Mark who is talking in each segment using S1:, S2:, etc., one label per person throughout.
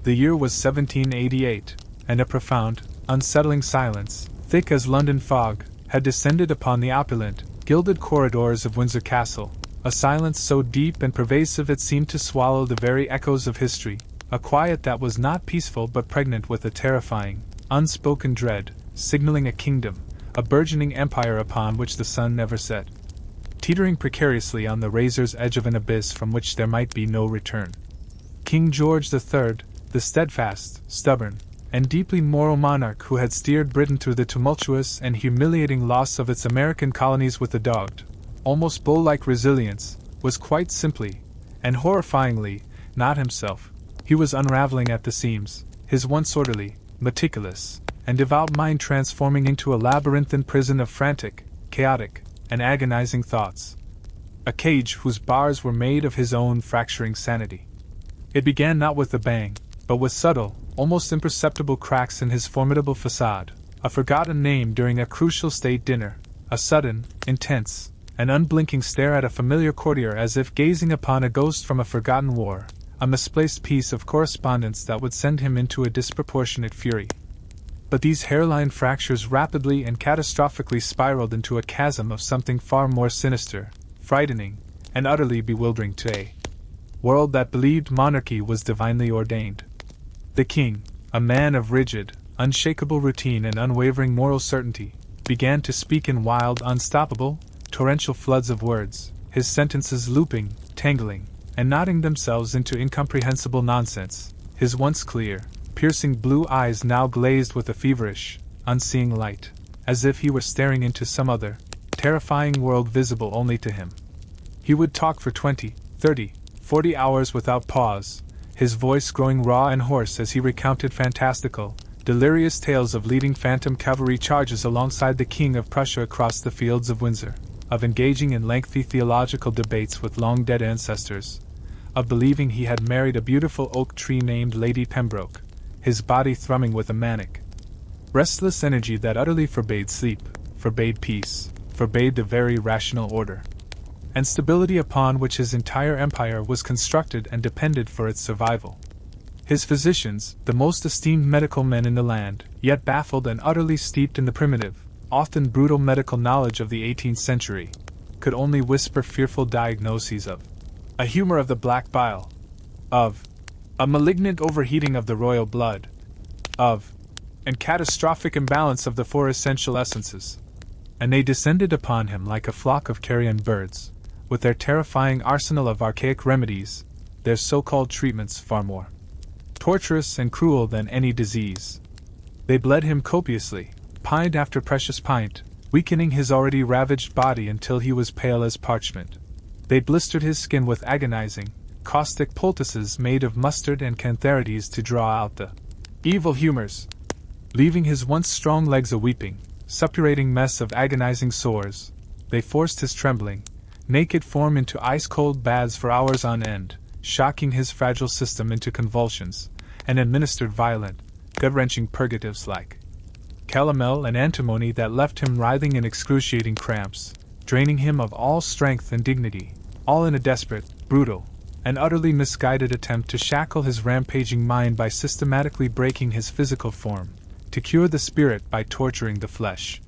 S1: The year was 1788, and a profound, unsettling silence, thick as London fog, had descended upon the opulent, gilded corridors of Windsor Castle, a silence so deep and pervasive it seemed to swallow the very echoes of history, a quiet that was not peaceful but pregnant with a terrifying, unspoken dread, signaling a kingdom, a burgeoning empire upon which the sun never set, teetering precariously on the razor's edge of an abyss from which there might be no return. King George III, the steadfast, stubborn, and deeply moral monarch who had steered Britain through the tumultuous and humiliating loss of its American colonies with a dogged, almost bull-like resilience, was quite simply, and horrifyingly, not himself. He was unraveling at the seams, his once orderly, meticulous, and devout mind transforming into a labyrinthine prison of frantic, chaotic, and agonizing thoughts. A cage whose bars were made of his own fracturing sanity. It began not with a bang, but with subtle, almost imperceptible cracks in his formidable facade, a forgotten name during a crucial state dinner, a sudden, intense, and unblinking stare at a familiar courtier as if gazing upon a ghost from a forgotten war, a misplaced piece of correspondence that would send him into a disproportionate fury. But these hairline fractures rapidly and catastrophically spiraled into a chasm of something far more sinister, frightening, and utterly bewildering to a world that believed monarchy was divinely ordained. The king, a man of rigid, unshakable routine and unwavering moral certainty, began to speak in wild, unstoppable, torrential floods of words, his sentences looping, tangling, and knotting themselves into incomprehensible nonsense, his once clear, piercing blue eyes now glazed with a feverish, unseeing light, as if he were staring into some other, terrifying world visible only to him. He would talk for 20, 30, 40 hours without pause, his voice growing raw and hoarse as he recounted fantastical, delirious tales of leading phantom cavalry charges alongside the King of Prussia across the fields of Windsor, of engaging in lengthy theological debates with long-dead ancestors, of believing he had married a beautiful oak tree named Lady Pembroke, his body thrumming with a manic, restless energy that utterly forbade sleep, forbade peace, forbade the very rational order and stability upon which his entire empire was constructed and depended for its survival. His physicians, the most esteemed medical men in the land, yet baffled and utterly steeped in the primitive, often brutal medical knowledge of the 18th century, could only whisper fearful diagnoses of a humor of the black bile, of a malignant overheating of the royal blood, of and catastrophic imbalance of the four essential essences. And they descended upon him like a flock of carrion birds, with their terrifying arsenal of archaic remedies, their so-called treatments far more torturous and cruel than any disease. They bled him copiously, pint after precious pint, weakening his already ravaged body until he was pale as parchment. They blistered his skin with agonizing, caustic poultices made of mustard and cantharides to draw out the evil humors, leaving his once strong legs a weeping, suppurating mess of agonizing sores. They forced his trembling, naked form into ice-cold baths for hours on end, shocking his fragile system into convulsions, and administered violent, gut-wrenching purgatives like calomel and antimony that left him writhing in excruciating cramps, draining him of all strength and dignity, all in a desperate, brutal, and utterly misguided attempt to shackle his rampaging mind by systematically breaking his physical form, to cure the spirit by torturing the flesh.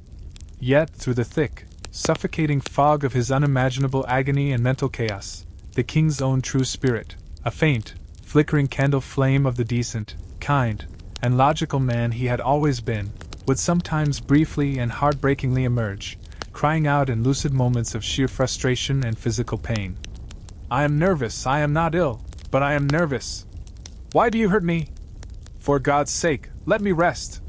S1: Yet, through the thick, suffocating fog of his unimaginable agony and mental chaos, the king's own true spirit, a faint, flickering candle flame of the decent, kind, and logical man he had always been, would sometimes briefly and heartbreakingly emerge, crying out in lucid moments of sheer frustration and physical pain. "I am nervous, I am not ill, but I am nervous. Why do you hurt me? For God's sake, let me rest."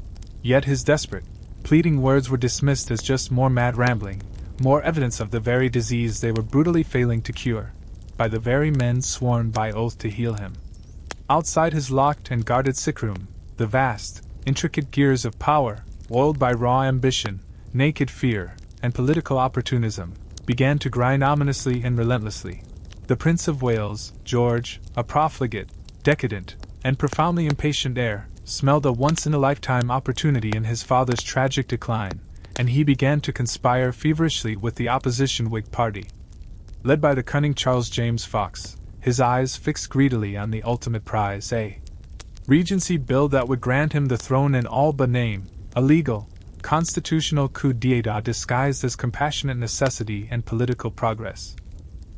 S1: Yet his desperate, pleading words were dismissed as just more mad rambling, more evidence of the very disease they were brutally failing to cure, by the very men sworn by oath to heal him. Outside his locked and guarded sickroom, the vast, intricate gears of power, oiled by raw ambition, naked fear, and political opportunism, began to grind ominously and relentlessly. The Prince of Wales, George, a profligate, decadent, and profoundly impatient heir, smelled a once-in-a-lifetime opportunity in his father's tragic decline, and he began to conspire feverishly with the opposition Whig party. Led by the cunning Charles James Fox, his eyes fixed greedily on the ultimate prize, a Regency bill that would grant him the throne in all but name, a legal, constitutional coup d'état disguised as compassionate necessity and political progress.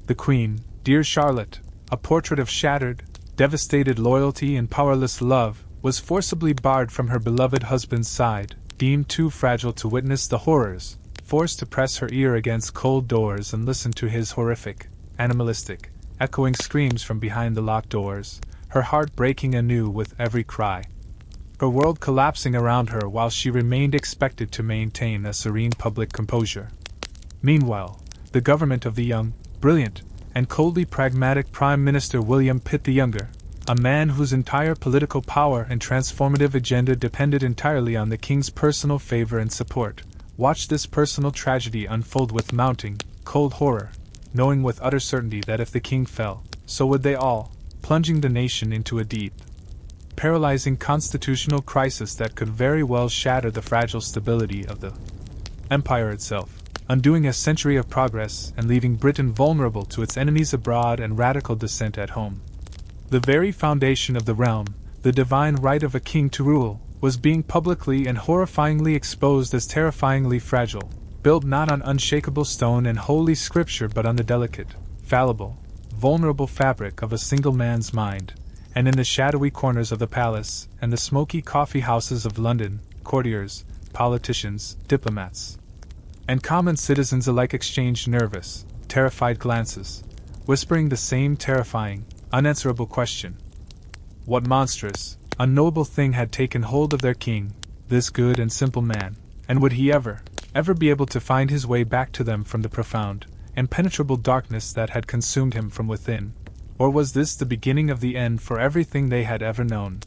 S1: The Queen, Dear Charlotte, a portrait of shattered, devastated loyalty and powerless love, was forcibly barred from her beloved husband's side, deemed too fragile to witness the horrors, forced to press her ear against cold doors and listen to his horrific, animalistic, echoing screams from behind the locked doors, her heart breaking anew with every cry. Her world collapsing around her while she remained expected to maintain a serene public composure. Meanwhile, the government of the young, brilliant, and coldly pragmatic Prime Minister William Pitt the Younger, a man whose entire political power and transformative agenda depended entirely on the king's personal favor and support, watched this personal tragedy unfold with mounting, cold horror, knowing with utter certainty that if the king fell, so would they all, plunging the nation into a deep, paralyzing constitutional crisis that could very well shatter the fragile stability of the empire itself, undoing a century of progress and leaving Britain vulnerable to its enemies abroad and radical dissent at home. The very foundation of the realm, the divine right of a king to rule, was being publicly and horrifyingly exposed as terrifyingly fragile, built not on unshakable stone and holy scripture but on the delicate, fallible, vulnerable fabric of a single man's mind. And in the shadowy corners of the palace and the smoky coffee houses of London, courtiers, politicians, diplomats, and common citizens alike exchanged nervous, terrified glances, whispering the same terrifying, unanswerable question. What monstrous, unknowable thing had taken hold of their king, this good and simple man, and would he ever be able to find his way back to them from the profound, impenetrable darkness that had consumed him from within? Or was this the beginning of the end for everything they had ever known?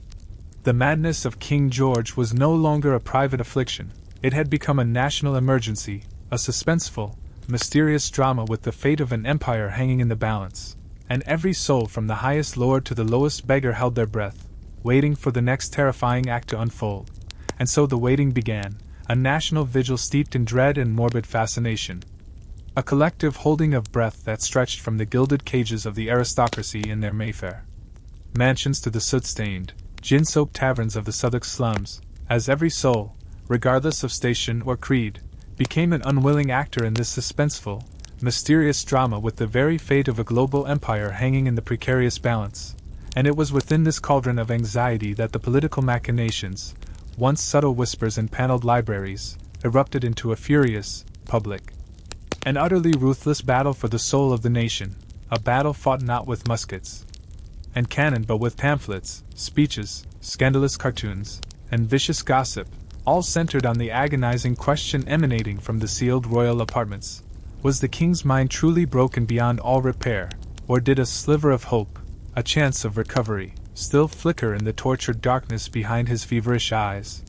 S1: The madness of King George was no longer a private affliction, it had become a national emergency, a suspenseful, mysterious drama with the fate of an empire hanging in the balance, and every soul from the highest lord to the lowest beggar held their breath, waiting for the next terrifying act to unfold. And so the waiting began, a national vigil steeped in dread and morbid fascination. A collective holding of breath that stretched from the gilded cages of the aristocracy in their Mayfair mansions to the soot-stained, gin-soaked taverns of the Southwark slums, as every soul, regardless of station or creed, became an unwilling actor in this suspenseful, mysterious drama with the very fate of a global empire hanging in the precarious balance. And it was within this cauldron of anxiety that the political machinations, once subtle whispers in paneled libraries, erupted into a furious, public, and utterly ruthless battle for the soul of the nation, a battle fought not with muskets and cannon but with pamphlets, speeches, scandalous cartoons, and vicious gossip, all centered on the agonizing question emanating from the sealed royal apartments. Was the king's mind truly broken beyond all repair, or did a sliver of hope, a chance of recovery, still flicker in the tortured darkness behind his feverish eyes?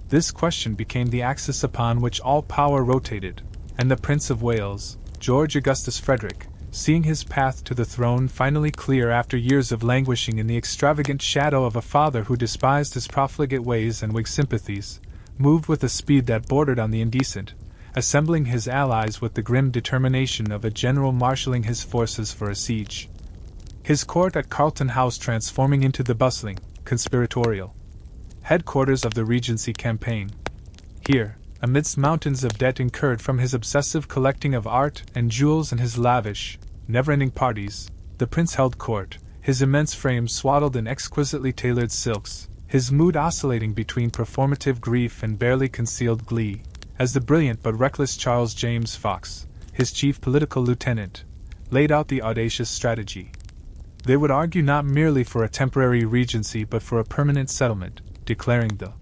S1: This question became the axis upon which all power rotated, and the Prince of Wales, George Augustus Frederick, seeing his path to the throne finally clear after years of languishing in the extravagant shadow of a father who despised his profligate ways and Whig sympathies, moved with a speed that bordered on the indecent, assembling his allies with the grim determination of a general marshalling his forces for a siege. His court at Carlton House transforming into the bustling, conspiratorial headquarters of the Regency campaign. Here, amidst mountains of debt incurred from his obsessive collecting of art and jewels and his lavish, never-ending parties, the prince held court, his immense frame swaddled in exquisitely tailored silks, his mood oscillating between performative grief and barely concealed glee, as the brilliant but reckless Charles James Fox, his chief political lieutenant, laid out the audacious strategy. They would argue not merely for a temporary regency but for a permanent settlement, declaring the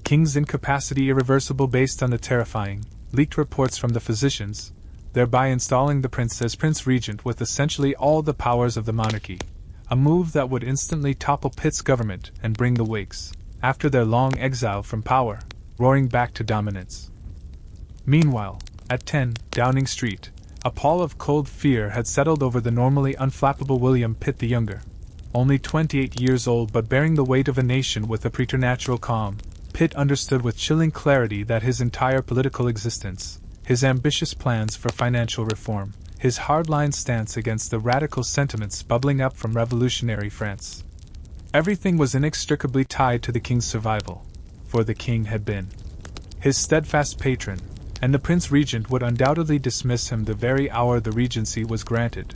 S1: king's incapacity irreversible based on the terrifying, leaked reports from the physicians, thereby installing the prince as Prince Regent with essentially all the powers of the monarchy, a move that would instantly topple Pitt's government and bring the Whigs, after their long exile from power, roaring back to dominance. Meanwhile, at 10 Downing Street, a pall of cold fear had settled over the normally unflappable William Pitt the Younger. Only 28 years old but bearing the weight of a nation with a preternatural calm, Pitt understood with chilling clarity that his entire political existence, his ambitious plans for financial reform, his hardline stance against the radical sentiments bubbling up from revolutionary France, Everything was inextricably tied to the king's survival, for the king had been his steadfast patron, and the prince regent would undoubtedly dismiss him the very hour the regency was granted.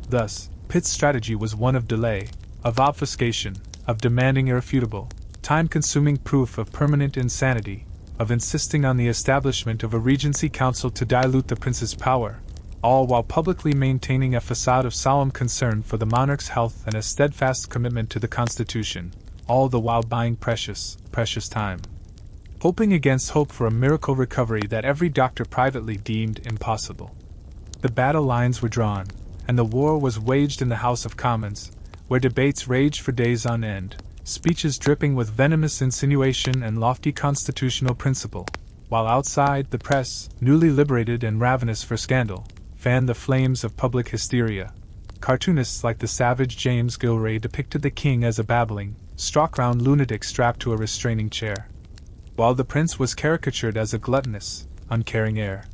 S1: Thus, Pitt's strategy was one of delay, of obfuscation, of demanding irrefutable, time-consuming proof of permanent insanity, of insisting on the establishment of a regency council to dilute the prince's power, all while publicly maintaining a facade of solemn concern for the monarch's health and a steadfast commitment to the Constitution, all the while buying precious time. Hoping against hope for a miracle recovery that every doctor privately deemed impossible. The battle lines were drawn, and the war was waged in the House of Commons, where debates raged for days on end, speeches dripping with venomous insinuation and lofty constitutional principle, while outside the press, newly liberated and ravenous for scandal, fanned the flames of public hysteria. Cartoonists like the savage James Gilray depicted the king as a babbling, stock-round lunatic strapped to a restraining chair, while the prince was caricatured as a gluttonous, uncaring heir,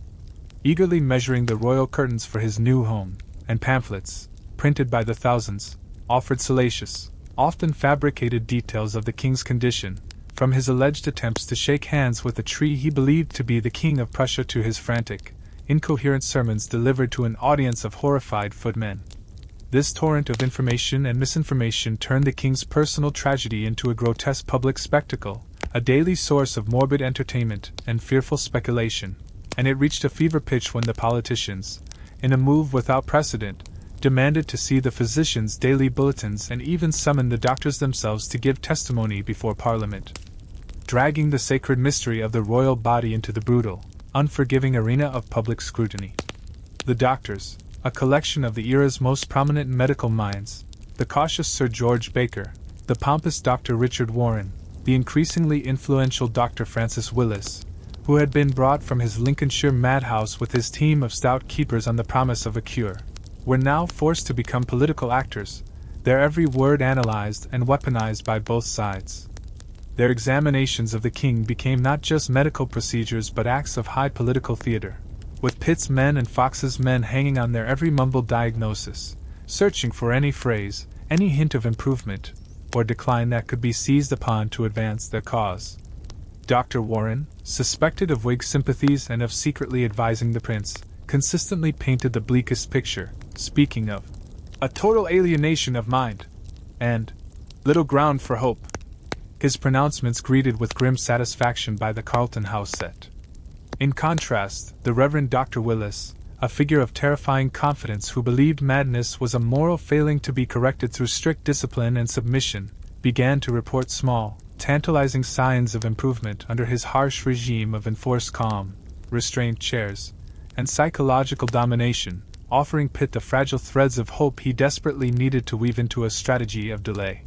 S1: eagerly measuring the royal curtains for his new home, and pamphlets, printed by the thousands, offered salacious, often fabricated details of the king's condition, from his alleged attempts to shake hands with a tree he believed to be the King of Prussia to his frantic, incoherent sermons delivered to an audience of horrified footmen. This torrent of information and misinformation turned the king's personal tragedy into a grotesque public spectacle, a daily source of morbid entertainment and fearful speculation, and it reached a fever pitch when the politicians, in a move without precedent, demanded to see the physicians' daily bulletins and even summoned the doctors themselves to give testimony before Parliament, dragging the sacred mystery of the royal body into the brutal, unforgiving arena of public scrutiny. The doctors, a collection of the era's most prominent medical minds, the cautious Sir George Baker, the pompous Dr. Richard Warren, the increasingly influential Dr. Francis Willis, who had been brought from his Lincolnshire madhouse with his team of stout keepers on the promise of a cure, were now forced to become political actors, their every word analyzed and weaponized by both sides. Their examinations of the king became not just medical procedures but acts of high political theater, with Pitt's men and Fox's men hanging on their every mumbled diagnosis, searching for any phrase, any hint of improvement or decline that could be seized upon to advance their cause. Dr. Warren, suspected of Whig sympathies and of secretly advising the prince, consistently painted the bleakest picture, speaking of a total alienation of mind and little ground for hope, his pronouncements greeted with grim satisfaction by the Carlton House set. In contrast, the Reverend Dr. Willis, a figure of terrifying confidence who believed madness was a moral failing to be corrected through strict discipline and submission, began to report small, tantalizing signs of improvement under his harsh regime of enforced calm, restrained chairs, and psychological domination, offering Pitt the fragile threads of hope he desperately needed to weave into a strategy of delay.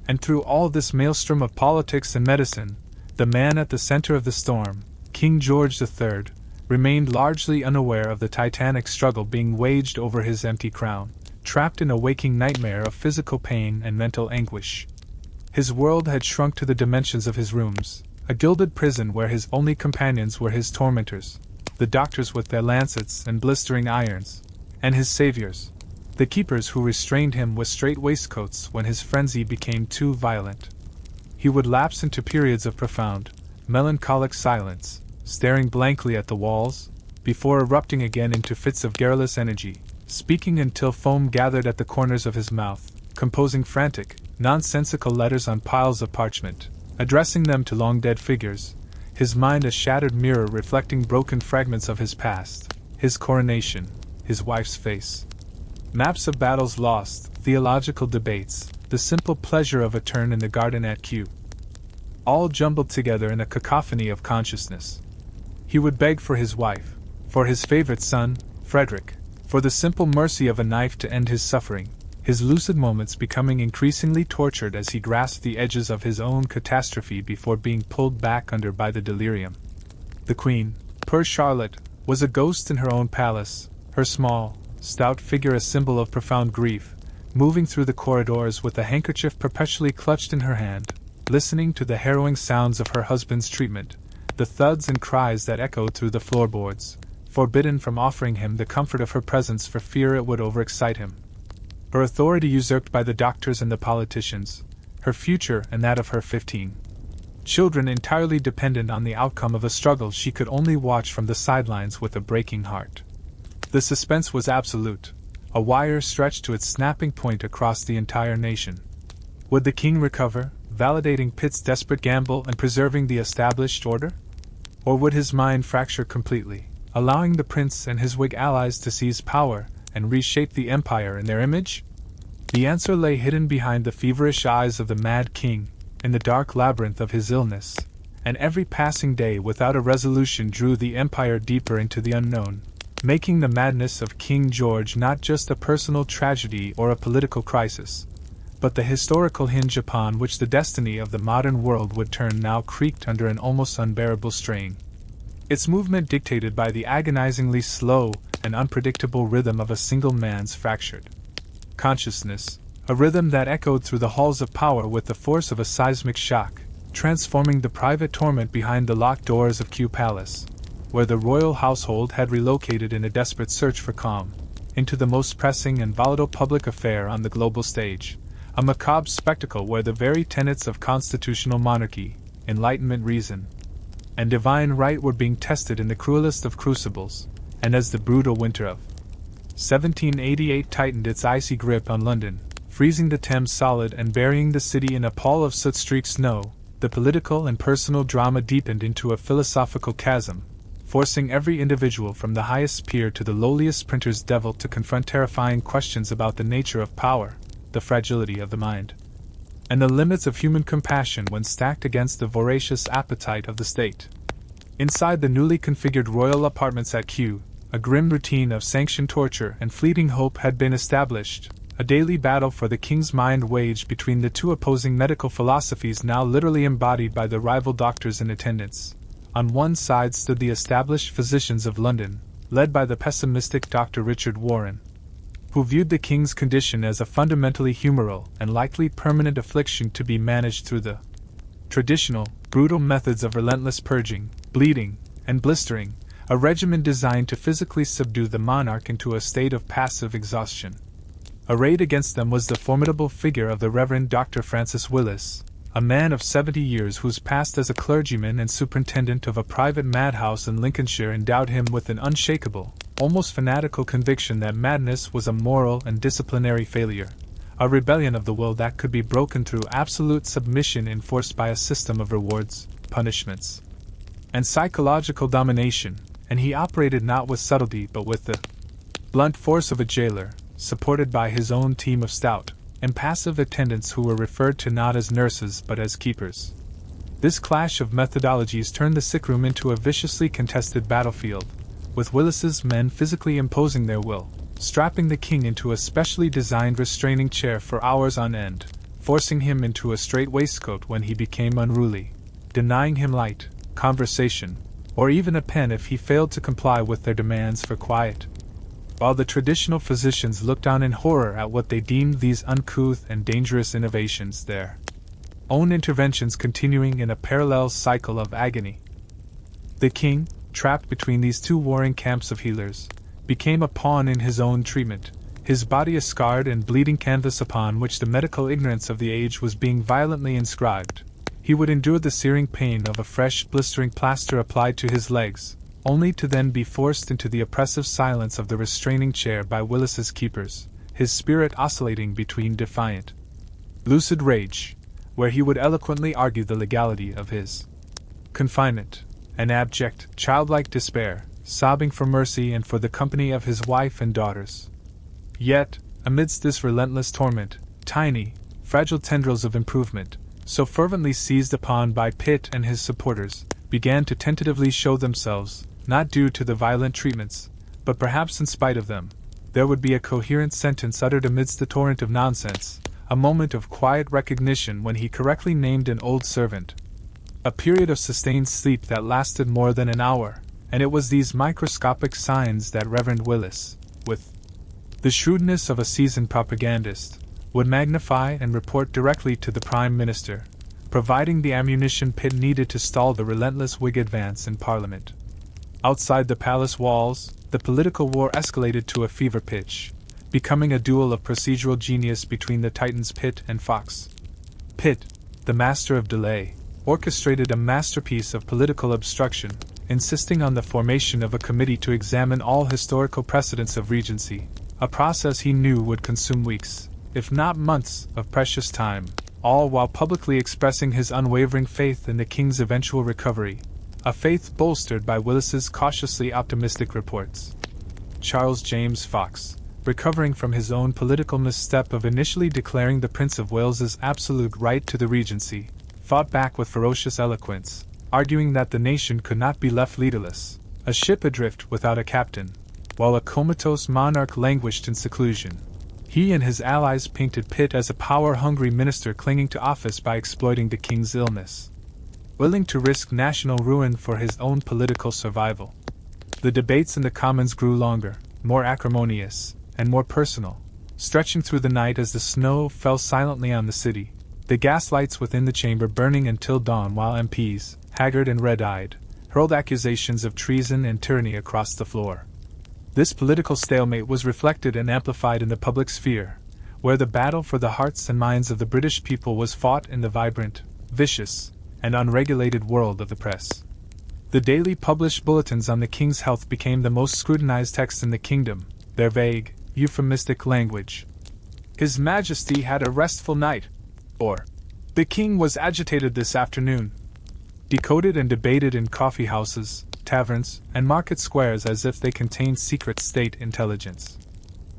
S1: And through all this maelstrom of politics and medicine, the man at the center of the storm, King George III, remained largely unaware of the titanic struggle being waged over his empty crown, trapped in a waking nightmare of physical pain and mental anguish. His world had shrunk to the dimensions of his rooms, a gilded prison where his only companions were his tormentors, the doctors with their lancets and blistering irons, and his saviors, the keepers who restrained him with strait waistcoats when his frenzy became too violent. He would lapse into periods of profound, melancholic silence, staring blankly at the walls, before erupting again into fits of garrulous energy, speaking until foam gathered at the corners of his mouth, composing frantic, nonsensical letters on piles of parchment, addressing them to long-dead figures, his mind a shattered mirror reflecting broken fragments of his past, his coronation, his wife's face. Maps of battles lost, theological debates, the simple pleasure of a turn in the garden at Kew. All jumbled together in a cacophony of consciousness. He would beg for his wife, for his favorite son, Frederick, for the simple mercy of a knife to end his suffering, his lucid moments becoming increasingly tortured as he grasped the edges of his own catastrophe before being pulled back under by the delirium. The Queen, poor Charlotte, was a ghost in her own palace, her small, stout figure a symbol of profound grief, moving through the corridors with a handkerchief perpetually clutched in her hand, listening to the harrowing sounds of her husband's treatment, the thuds and cries that echoed through the floorboards, forbidden from offering him the comfort of her presence for fear it would overexcite him. Her authority usurped by the doctors and the politicians, her future and that of her 15 children entirely dependent on the outcome of a struggle she could only watch from the sidelines with a breaking heart. The suspense was absolute, a wire stretched to its snapping point across the entire nation. Would the king recover, validating Pitt's desperate gamble and preserving the established order? Or would his mind fracture completely, allowing the prince and his Whig allies to seize power and reshape the empire in their image? The answer lay hidden behind the feverish eyes of the mad king, in the dark labyrinth of his illness, and every passing day without a resolution drew the empire deeper into the unknown, making the madness of King George not just a personal tragedy or a political crisis, but the historical hinge upon which the destiny of the modern world would turn now creaked under an almost unbearable strain. Its movement dictated by the agonizingly slow and unpredictable rhythm of a single man's fractured consciousness, a rhythm that echoed through the halls of power with the force of a seismic shock, transforming the private torment behind the locked doors of Kew Palace, where the royal household had relocated in a desperate search for calm, into the most pressing and volatile public affair on the global stage, a macabre spectacle where the very tenets of constitutional monarchy, Enlightenment reason, and divine right were being tested in the cruelest of crucibles, and as the brutal winter of 1788 tightened its icy grip on London, freezing the Thames solid and burying the city in a pall of soot-streaked snow, the political and personal drama deepened into a philosophical chasm, forcing every individual from the highest peer to the lowliest printer's devil to confront terrifying questions about the nature of power, the fragility of the mind, and the limits of human compassion when stacked against the voracious appetite of the state. Inside the newly configured royal apartments at Kew, a grim routine of sanctioned torture and fleeting hope had been established, a daily battle for the king's mind waged between the two opposing medical philosophies now literally embodied by the rival doctors in attendance. On one side stood the established physicians of London, led by the pessimistic Dr. Richard Warren, who viewed the king's condition as a fundamentally humoral and likely permanent affliction to be managed through the traditional, brutal methods of relentless purging, bleeding, and blistering, a regimen designed to physically subdue the monarch into a state of passive exhaustion. Arrayed against them was the formidable figure of the Reverend Dr. Francis Willis, a man of 70 years whose past as a clergyman and superintendent of a private madhouse in Lincolnshire endowed him with an unshakable, almost fanatical conviction that madness was a moral and disciplinary failure, a rebellion of the will that could be broken through absolute submission enforced by a system of rewards, punishments, and psychological domination, and he operated not with subtlety but with the blunt force of a jailer, supported by his own team of stout, impassive attendants who were referred to not as nurses but as keepers. This clash of methodologies turned the sickroom into a viciously contested battlefield, with Willis's men physically imposing their will, strapping the king into a specially designed restraining chair for hours on end, forcing him into a strait waistcoat when he became unruly, denying him light, conversation, or even a pen if he failed to comply with their demands for quiet, while the traditional physicians looked on in horror at what they deemed these uncouth and dangerous innovations, their own interventions continuing in a parallel cycle of agony. The king, trapped between these two warring camps of healers, became a pawn in his own treatment, his body a scarred and bleeding canvas upon which the medical ignorance of the age was being violently inscribed. He would endure the searing pain of a fresh, blistering plaster applied to his legs, only to then be forced into the oppressive silence of the restraining chair by Willis's keepers, his spirit oscillating between defiant, lucid rage, where he would eloquently argue the legality of his confinement, and abject, childlike despair, sobbing for mercy and for the company of his wife and daughters. Yet, amidst this relentless torment, tiny, fragile tendrils of improvement, so fervently seized upon by Pitt and his supporters, began to tentatively show themselves, not due to the violent treatments, but perhaps in spite of them. There would be a coherent sentence uttered amidst the torrent of nonsense, a moment of quiet recognition when he correctly named an old servant, a period of sustained sleep that lasted more than an hour, and it was these microscopic signs that Reverend Willis, with the shrewdness of a seasoned propagandist, would magnify and report directly to the Prime Minister, providing the ammunition Pitt needed to stall the relentless Whig advance in Parliament. Outside the palace walls, the political war escalated to a fever pitch, becoming a duel of procedural genius between the titans Pitt and Fox. Pitt, the master of delay, orchestrated a masterpiece of political obstruction, insisting on the formation of a committee to examine all historical precedents of regency, a process he knew would consume weeks, if not months, of precious time, all while publicly expressing his unwavering faith in the king's eventual recovery, a faith bolstered by Willis's cautiously optimistic reports. Charles James Fox, recovering from his own political misstep of initially declaring the Prince of Wales's absolute right to the regency, fought back with ferocious eloquence, arguing that the nation could not be left leaderless, a ship adrift without a captain, while a comatose monarch languished in seclusion. He and his allies painted Pitt as a power-hungry minister clinging to office by exploiting the king's illness, willing to risk national ruin for his own political survival. The debates in the Commons grew longer, more acrimonious, and more personal, stretching through the night as the snow fell silently on the city, the gaslights within the chamber burning until dawn while MPs, haggard and red-eyed, hurled accusations of treason and tyranny across the floor. This political stalemate was reflected and amplified in the public sphere, where the battle for the hearts and minds of the British people was fought in the vibrant, vicious, and unregulated world of the press. The daily published bulletins on the king's health became the most scrutinized texts in the kingdom, their vague, euphemistic language. His Majesty had a restful night, or the king was agitated this afternoon, decoded and debated in coffee houses, taverns, and market squares as if they contained secret state intelligence.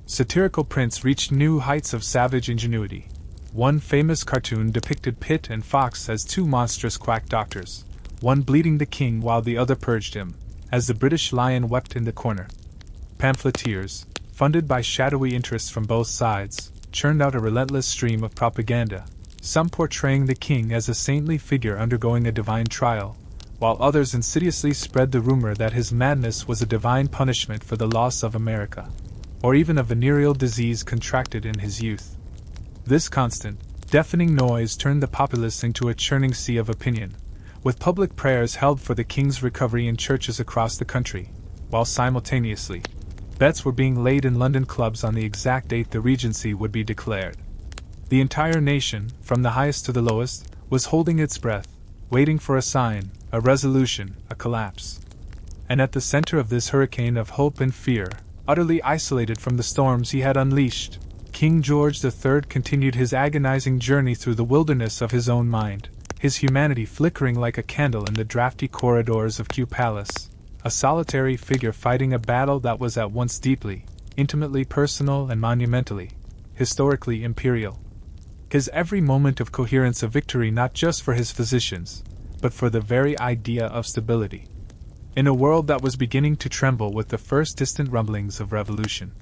S1: Satirical prints reached new heights of savage ingenuity. One famous cartoon depicted Pitt and Fox as two monstrous quack doctors, one bleeding the king while the other purged him, as the British lion wept in the corner. Pamphleteers, funded by shadowy interests from both sides, churned out a relentless stream of propaganda, some portraying the king as a saintly figure undergoing a divine trial, while others insidiously spread the rumor that his madness was a divine punishment for the loss of America, or even a venereal disease contracted in his youth. This constant, deafening noise turned the populace into a churning sea of opinion, with public prayers held for the king's recovery in churches across the country, while simultaneously, bets were being laid in London clubs on the exact date the regency would be declared. The entire nation, from the highest to the lowest, was holding its breath, waiting for a sign, a resolution, a collapse. And at the center of this hurricane of hope and fear, utterly isolated from the storms he had unleashed, King George III continued his agonizing journey through the wilderness of his own mind, his humanity flickering like a candle in the drafty corridors of Kew Palace, a solitary figure fighting a battle that was at once deeply, intimately personal and monumentally, historically imperial. His every moment of coherence a victory not just for his physicians, but for the very idea of stability. In a world that was beginning to tremble with the first distant rumblings of revolution,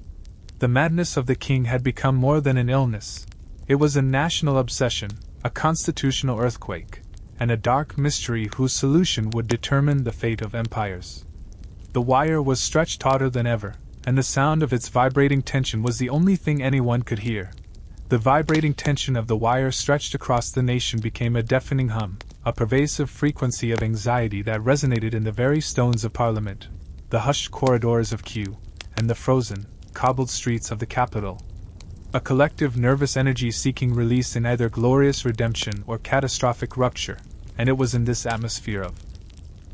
S1: the madness of the king had become more than an illness. It was a national obsession, a constitutional earthquake, and a dark mystery whose solution would determine the fate of empires. The wire was stretched tauter than ever, and the sound of its vibrating tension was the only thing anyone could hear. The vibrating tension of the wire stretched across the nation became a deafening hum, a pervasive frequency of anxiety that resonated in the very stones of Parliament, the hushed corridors of Kew, and the frozen, cobbled streets of the capital. A collective nervous energy seeking release in either glorious redemption or catastrophic rupture, and it was in this atmosphere of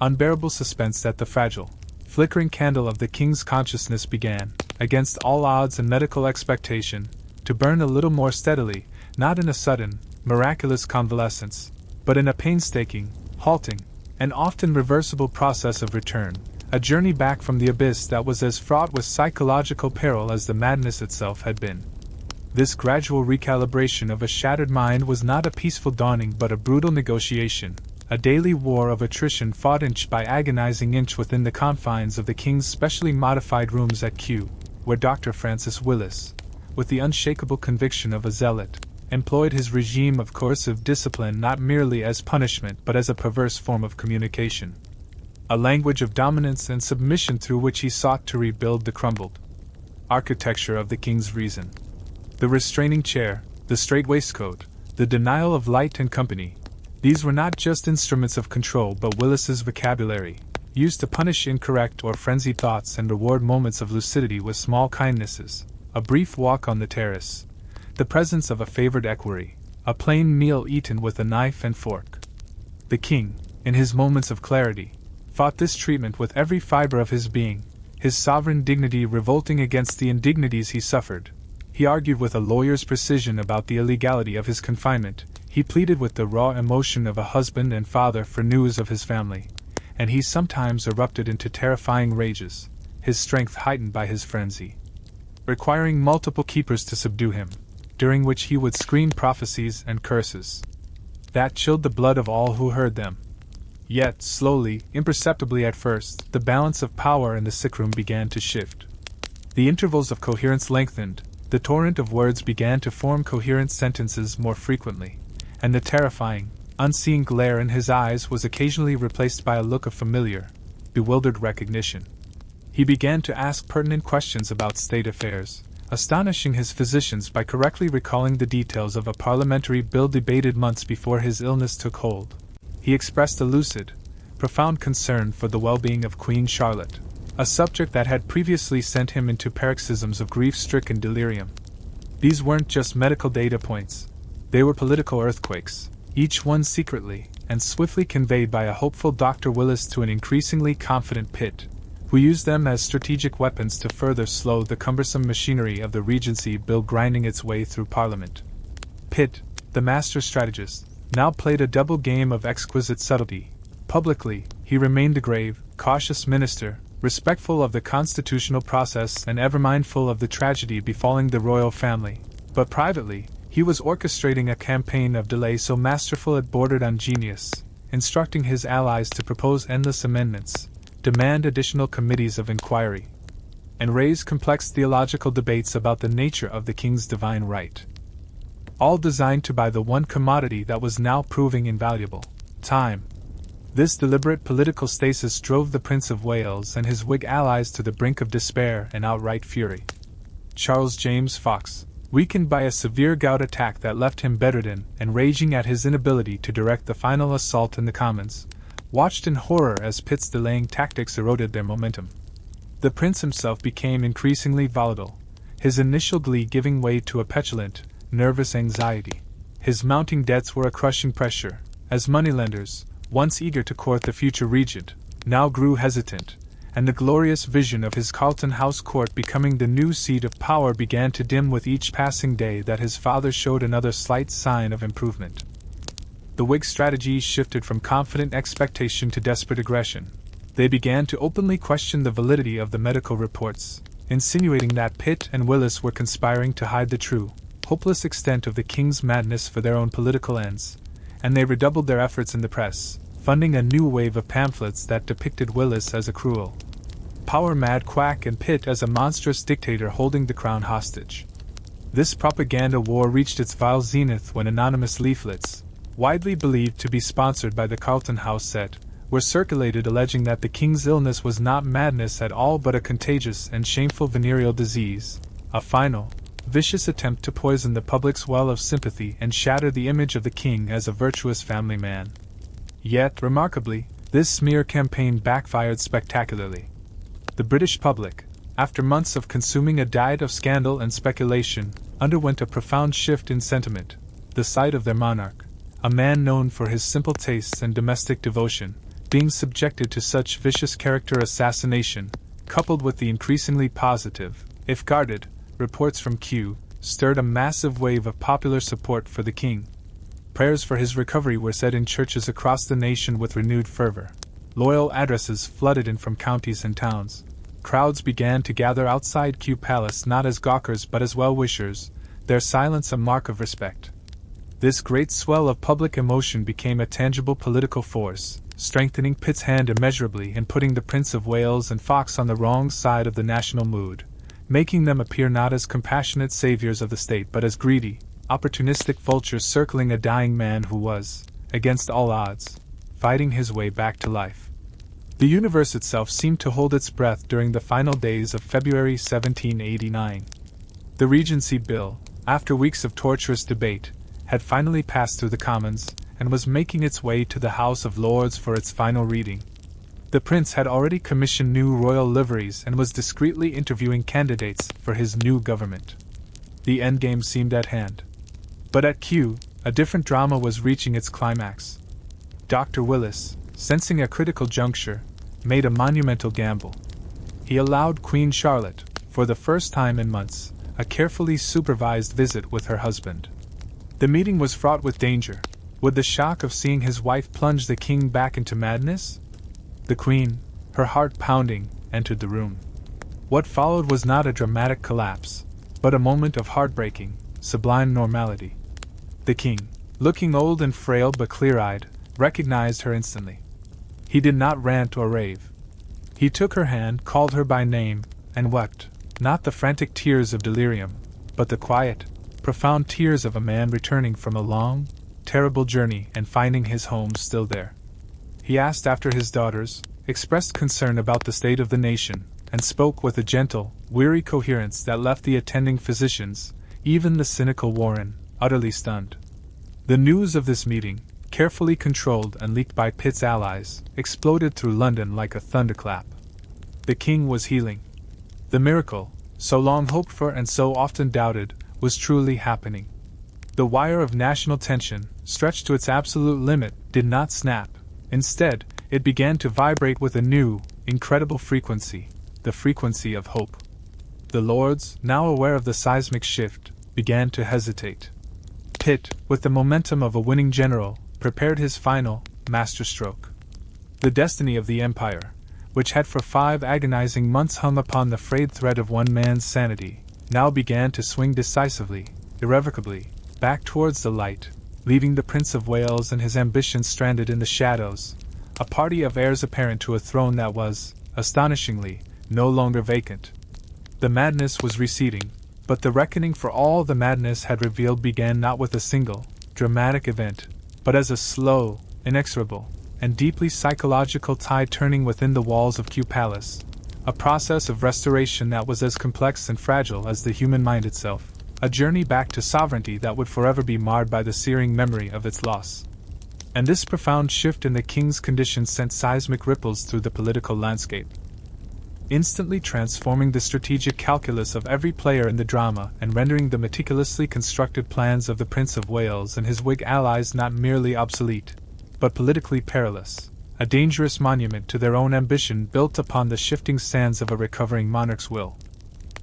S1: unbearable suspense that the fragile, flickering candle of the king's consciousness began, against all odds and medical expectation, to burn a little more steadily, not in a sudden, miraculous convalescence, but in a painstaking, halting, and often reversible process of return, a journey back from the abyss that was as fraught with psychological peril as the madness itself had been. This gradual recalibration of a shattered mind was not a peaceful dawning but a brutal negotiation, a daily war of attrition fought inch by agonizing inch within the confines of the king's specially modified rooms at Kew, where Dr. Francis Willis, with the unshakable conviction of a zealot, employed his regime of coercive discipline not merely as punishment but as a perverse form of communication, a language of dominance and submission through which he sought to rebuild the crumbled architecture of the king's reason. The restraining chair, the strait waistcoat, the denial of light and company, these were not just instruments of control but Willis's vocabulary, used to punish incorrect or frenzied thoughts and reward moments of lucidity with small kindnesses, a brief walk on the terrace, the presence of a favored equerry, a plain meal eaten with a knife and fork. The king, in his moments of clarity, fought this treatment with every fiber of his being, his sovereign dignity revolting against the indignities he suffered. He argued with a lawyer's precision about the illegality of his confinement, he pleaded with the raw emotion of a husband and father for news of his family, and he sometimes erupted into terrifying rages, his strength heightened by his frenzy, requiring multiple keepers to subdue him, during which he would scream prophecies and curses that chilled the blood of all who heard them. Yet, slowly, imperceptibly at first, the balance of power in the sickroom began to shift. The intervals of coherence lengthened, the torrent of words began to form coherent sentences more frequently, and the terrifying, unseeing glare in his eyes was occasionally replaced by a look of familiar, bewildered recognition. He began to ask pertinent questions about state affairs, astonishing his physicians by correctly recalling the details of a parliamentary bill debated months before his illness took hold. He expressed a lucid, profound concern for the well-being of Queen Charlotte, a subject that had previously sent him into paroxysms of grief-stricken delirium. These weren't just medical data points, they were political earthquakes, each one secretly and swiftly conveyed by a hopeful Dr. Willis to an increasingly confident Pitt, who used them as strategic weapons to further slow the cumbersome machinery of the Regency bill grinding its way through Parliament. Pitt, the master strategist, now played a double game of exquisite subtlety. Publicly, he remained a grave, cautious minister, respectful of the constitutional process and ever mindful of the tragedy befalling the royal family, but privately, he was orchestrating a campaign of delay so masterful it bordered on genius, instructing his allies to propose endless amendments, demand additional committees of inquiry, and raise complex theological debates about the nature of the king's divine right. All designed to buy the one commodity that was now proving invaluable: time. This deliberate political stasis drove the Prince of Wales and his Whig allies to the brink of despair and outright fury. Charles James Fox, weakened by a severe gout attack that left him bedridden and raging at his inability to direct the final assault in the Commons, watched in horror as Pitt's delaying tactics eroded their momentum. The prince himself became increasingly volatile, his initial glee giving way to a petulant, nervous anxiety. His mounting debts were a crushing pressure, as moneylenders, once eager to court the future regent, now grew hesitant, and the glorious vision of his Carlton House court becoming the new seat of power began to dim with each passing day that his father showed another slight sign of improvement. The Whig strategy shifted from confident expectation to desperate aggression. They began to openly question the validity of the medical reports, insinuating that Pitt and Willis were conspiring to hide the true, hopeless extent of the king's madness for their own political ends, and they redoubled their efforts in the press, funding a new wave of pamphlets that depicted Willis as a cruel, power-mad quack and Pitt as a monstrous dictator holding the crown hostage. This propaganda war reached its vile zenith when anonymous leaflets, widely believed to be sponsored by the Carlton House set, were circulated alleging that the king's illness was not madness at all but a contagious and shameful venereal disease, a final, vicious attempt to poison the public's well of sympathy and shatter the image of the king as a virtuous family man. Yet, remarkably, this smear campaign backfired spectacularly. The British public, after months of consuming a diet of scandal and speculation, underwent a profound shift in sentiment. The sight of their monarch, a man known for his simple tastes and domestic devotion, being subjected to such vicious character assassination, coupled with the increasingly positive, if guarded, reports from Kew, stirred a massive wave of popular support for the king. Prayers for his recovery were said in churches across the nation with renewed fervor. Loyal addresses flooded in from counties and towns. Crowds began to gather outside Kew Palace not as gawkers but as well-wishers, their silence a mark of respect. This great swell of public emotion became a tangible political force, strengthening Pitt's hand immeasurably and putting the Prince of Wales and Fox on the wrong side of the national mood, making them appear not as compassionate saviors of the state but as greedy, opportunistic vultures circling a dying man who was, against all odds, fighting his way back to life. The universe itself seemed to hold its breath during the final days of February 1789. The Regency Bill, after weeks of torturous debate, had finally passed through the Commons, and was making its way to the House of Lords for its final reading. The Prince had already commissioned new royal liveries and was discreetly interviewing candidates for his new government. The endgame seemed at hand. But at Kew, a different drama was reaching its climax. Dr. Willis, sensing a critical juncture, made a monumental gamble. He allowed Queen Charlotte, for the first time in months, a carefully supervised visit with her husband. The meeting was fraught with danger. Would the shock of seeing his wife plunge the king back into madness? The Queen, her heart pounding, entered the room. What followed was not a dramatic collapse, but a moment of heartbreaking, sublime normality. The king, looking old and frail but clear-eyed, recognized her instantly. He did not rant or rave. He took her hand, called her by name, and wept, not the frantic tears of delirium, but the quiet, profound tears of a man returning from a long, terrible journey and finding his home still there. He asked after his daughters, expressed concern about the state of the nation, and spoke with a gentle, weary coherence that left the attending physicians, even the cynical Warren, utterly stunned. The news of this meeting, carefully controlled and leaked by Pitt's allies, exploded through London like a thunderclap. The king was healing. The miracle, so long hoped for and so often doubted, was truly happening. The wire of national tension, stretched to its absolute limit, did not snap. Instead, it began to vibrate with a new, incredible frequency, the frequency of hope. The lords, now aware of the seismic shift, began to hesitate. Pitt, with the momentum of a winning general, prepared his final, masterstroke. The destiny of the empire, which had for 5 agonizing months hung upon the frayed thread of one man's sanity, now began to swing decisively, irrevocably, back towards the light, leaving the Prince of Wales and his ambitions stranded in the shadows, a party of heirs apparent to a throne that was, astonishingly, no longer vacant. The madness was receding, but the reckoning for all the madness had revealed began not with a single, dramatic event, but as a slow, inexorable, and deeply psychological tide turning within the walls of Kew Palace, a process of restoration that was as complex and fragile as the human mind itself, a journey back to sovereignty that would forever be marred by the searing memory of its loss. And this profound shift in the king's condition sent seismic ripples through the political landscape, instantly transforming the strategic calculus of every player in the drama and rendering the meticulously constructed plans of the Prince of Wales and his Whig allies not merely obsolete, but politically perilous, a dangerous monument to their own ambition built upon the shifting sands of a recovering monarch's will.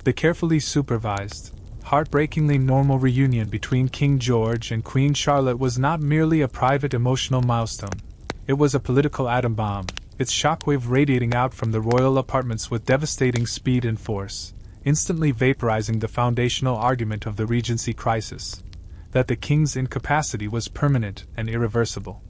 S1: The carefully supervised, heartbreakingly normal reunion between King George and Queen Charlotte was not merely a private emotional milestone. It was a political atom bomb, its shockwave radiating out from the royal apartments with devastating speed and force, instantly vaporizing the foundational argument of the Regency crisis, that the king's incapacity was permanent and irreversible.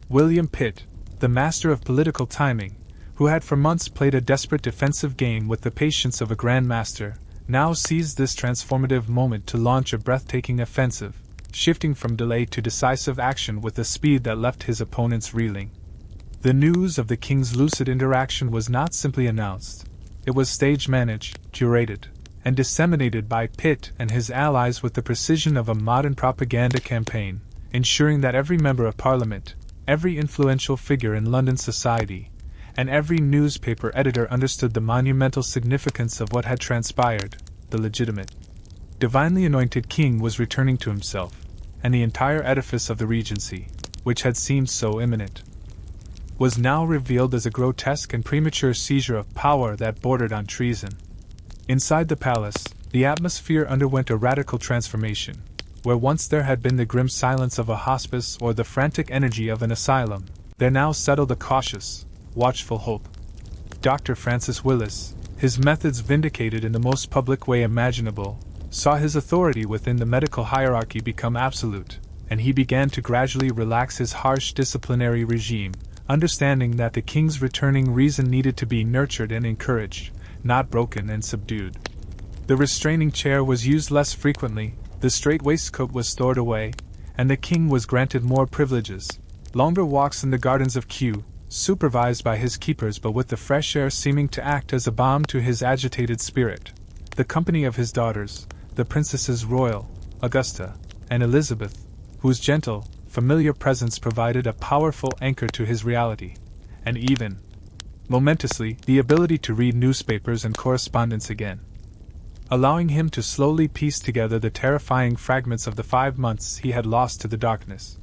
S1: William Pitt, the master of political timing, who had for months played a desperate defensive game with the patience of a grandmaster, now seized this transformative moment to launch a breathtaking offensive, shifting from delay to decisive action with a speed that left his opponents reeling. The news of the king's lucid interaction was not simply announced. It was stage-managed, curated, and disseminated by Pitt and his allies with the precision of a modern propaganda campaign, ensuring that every member of Parliament, every influential figure in London society, and every newspaper editor understood the monumental significance of what had transpired. The legitimate, divinely anointed king was returning to himself, and the entire edifice of the Regency, which had seemed so imminent, was now revealed as a grotesque and premature seizure of power that bordered on treason. Inside the palace, the atmosphere underwent a radical transformation. Where once there had been the grim silence of a hospice or the frantic energy of an asylum, there now settled a cautious, watchful hope. Dr. Francis Willis, his methods vindicated in the most public way imaginable, saw his authority within the medical hierarchy become absolute, and he began to gradually relax his harsh disciplinary regime, understanding that the king's returning reason needed to be nurtured and encouraged, not broken and subdued. The restraining chair was used less frequently, the strait waistcoat was stored away, and the king was granted more privileges, longer walks in the gardens of Kew, supervised by his keepers but with the fresh air seeming to act as a balm to his agitated spirit. The company of his daughters, the Princesses Royal, Augusta, and Elizabeth, whose gentle, familiar presence provided a powerful anchor to his reality, and even, momentously, the ability to read newspapers and correspondence again. allowing him to slowly piece together the terrifying fragments of the 5 months he had lost to the darkness.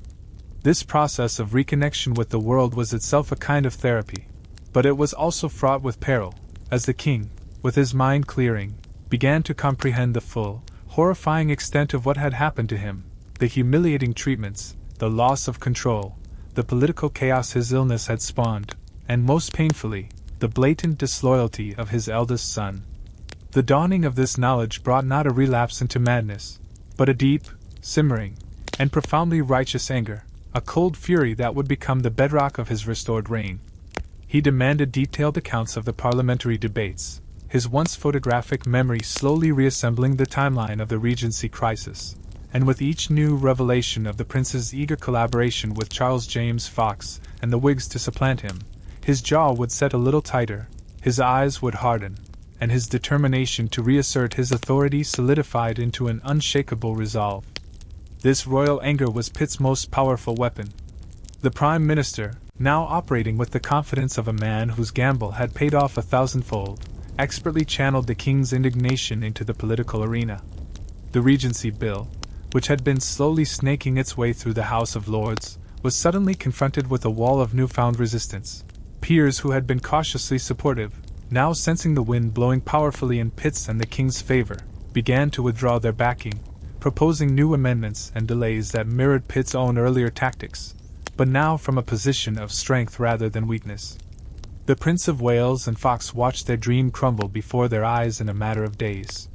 S1: This process of reconnection with the world was itself a kind of therapy, but it was also fraught with peril, as the king, with his mind clearing, began to comprehend the full, horrifying extent of what had happened to him, the humiliating treatments, the loss of control, the political chaos his illness had spawned, and most painfully, the blatant disloyalty of his eldest son. The dawning of this knowledge brought not a relapse into madness, but a deep, simmering, and profoundly righteous anger, a cold fury that would become the bedrock of his restored reign. He demanded detailed accounts of the parliamentary debates, his once photographic memory slowly reassembling the timeline of the Regency crisis, and with each new revelation of the prince's eager collaboration with Charles James Fox and the Whigs to supplant him, his jaw would set a little tighter, his eyes would harden, and his determination to reassert his authority solidified into an unshakable resolve. This royal anger was Pitt's most powerful weapon. The Prime Minister, now operating with the confidence of a man whose gamble had paid off 1,000-fold, expertly channeled the king's indignation into the political arena. The Regency Bill, which had been slowly snaking its way through the House of Lords, was suddenly confronted with a wall of newfound resistance. Peers who had been cautiously supportive, now sensing the wind blowing powerfully in Pitt's and the king's favor, began to withdraw their backing, proposing new amendments and delays that mirrored Pitt's own earlier tactics, but now from a position of strength rather than weakness. The Prince of Wales and Fox watched their dream crumble before their eyes in a matter of days.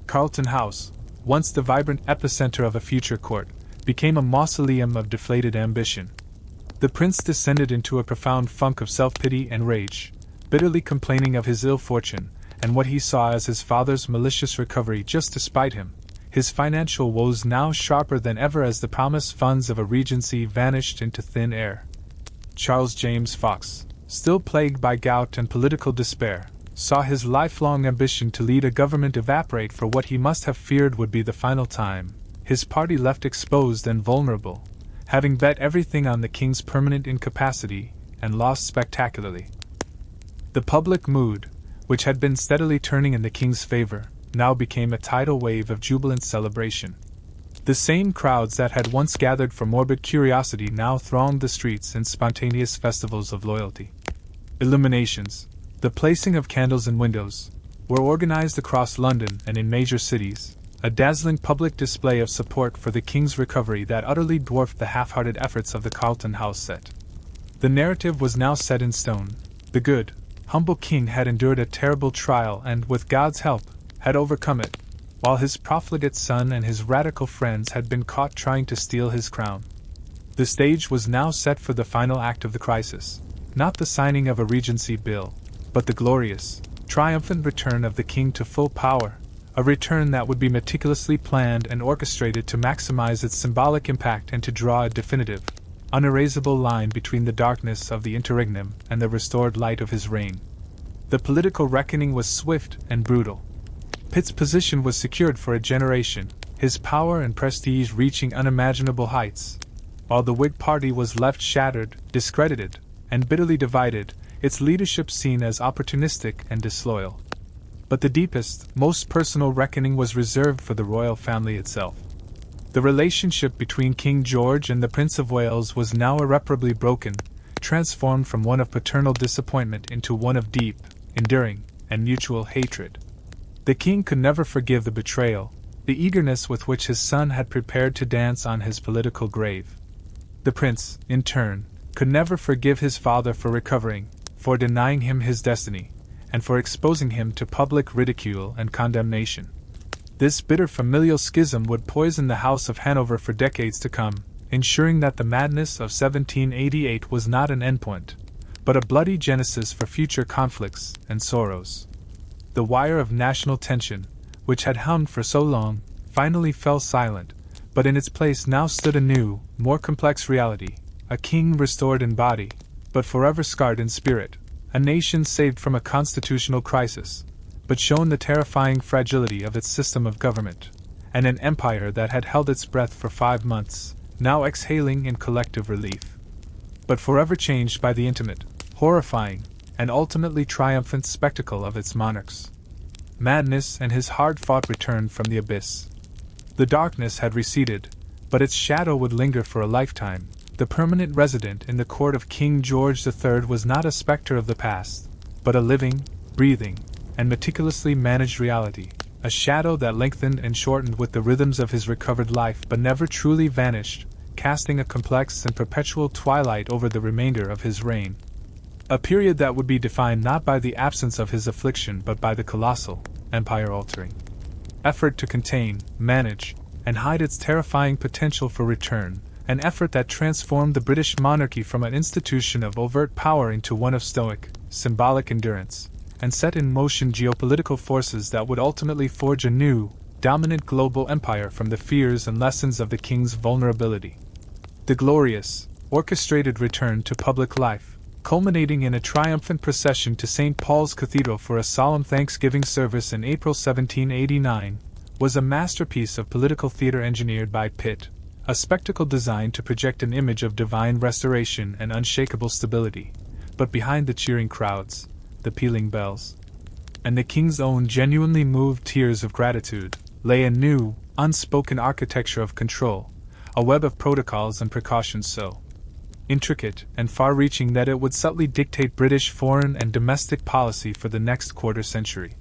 S1: Carlton House, once the vibrant epicenter of a future court, became a mausoleum of deflated ambition. The prince descended into a profound funk of self-pity and rage, bitterly complaining of his ill fortune and what he saw as his father's malicious recovery just to spite him, his financial woes now sharper than ever as the promised funds of a regency vanished into thin air. Charles James Fox, still plagued by gout and political despair, saw his lifelong ambition to lead a government evaporate for what he must have feared would be the final time, his party left exposed and vulnerable, having bet everything on the king's permanent incapacity, and lost spectacularly. The public mood, which had been steadily turning in the king's favor, now became a tidal wave of jubilant celebration. The same crowds that had once gathered for morbid curiosity now thronged the streets in spontaneous festivals of loyalty. Illuminations, the placing of candles in windows, were organized across London and in major cities, a dazzling public display of support for the king's recovery that utterly dwarfed the half-hearted efforts of the Carlton House set. The narrative was now set in stone. The good, humble king had endured a terrible trial and, with God's help, had overcome it, while his profligate son and his radical friends had been caught trying to steal his crown. The stage was now set for the final act of the crisis, not the signing of a regency bill, but the glorious, triumphant return of the king to full power, a return that would be meticulously planned and orchestrated to maximize its symbolic impact and to draw a definitive, unerasable line between the darkness of the interregnum and the restored light of his reign. The political reckoning was swift and brutal. Pitt's position was secured for a generation, his power and prestige reaching unimaginable heights, while the Whig party was left shattered, discredited, and bitterly divided, its leadership seen as opportunistic and disloyal. But the deepest, most personal reckoning was reserved for the royal family itself. The relationship between King George and the Prince of Wales was now irreparably broken, transformed from one of paternal disappointment into one of deep, enduring, and mutual hatred. The king could never forgive the betrayal, the eagerness with which his son had prepared to dance on his political grave. The prince, in turn, could never forgive his father for recovering, for denying him his destiny, and for exposing him to public ridicule and condemnation. This bitter familial schism would poison the House of Hanover for decades to come, ensuring that the madness of 1788 was not an endpoint, but a bloody genesis for future conflicts and sorrows. The wire of national tension, which had hummed for so long, finally fell silent, but in its place now stood a new, more complex reality, a king restored in body, but forever scarred in spirit, a nation saved from a constitutional crisis, but shown the terrifying fragility of its system of government, and an empire that had held its breath for 5 months, now exhaling in collective relief. But forever changed by the intimate, horrifying, and ultimately triumphant spectacle of its monarchs. madness, and his hard-fought return from the abyss. The darkness had receded, but its shadow would linger for a lifetime. The permanent resident in the court of King George III was not a specter of the past, but a living, breathing, and meticulously managed reality, a shadow that lengthened and shortened with the rhythms of his recovered life but never truly vanished, casting a complex and perpetual twilight over the remainder of his reign. A period that would be defined not by the absence of his affliction but by the colossal, empire-altering effort to contain, manage, and hide its terrifying potential for return, an effort that transformed the British monarchy from an institution of overt power into one of stoic, symbolic endurance, and set in motion geopolitical forces that would ultimately forge a new, dominant global empire from the fears and lessons of the king's vulnerability. The glorious, orchestrated return to public life, culminating in a triumphant procession to St. Paul's Cathedral for a solemn Thanksgiving service in April 1789, was a masterpiece of political theater engineered by Pitt, a spectacle designed to project an image of divine restoration and unshakable stability. But behind the cheering crowds, the pealing bells, and the king's own genuinely moved tears of gratitude, lay a new, unspoken architecture of control, a web of protocols and precautions so intricate and far-reaching that it would subtly dictate British foreign and domestic policy for the next quarter century.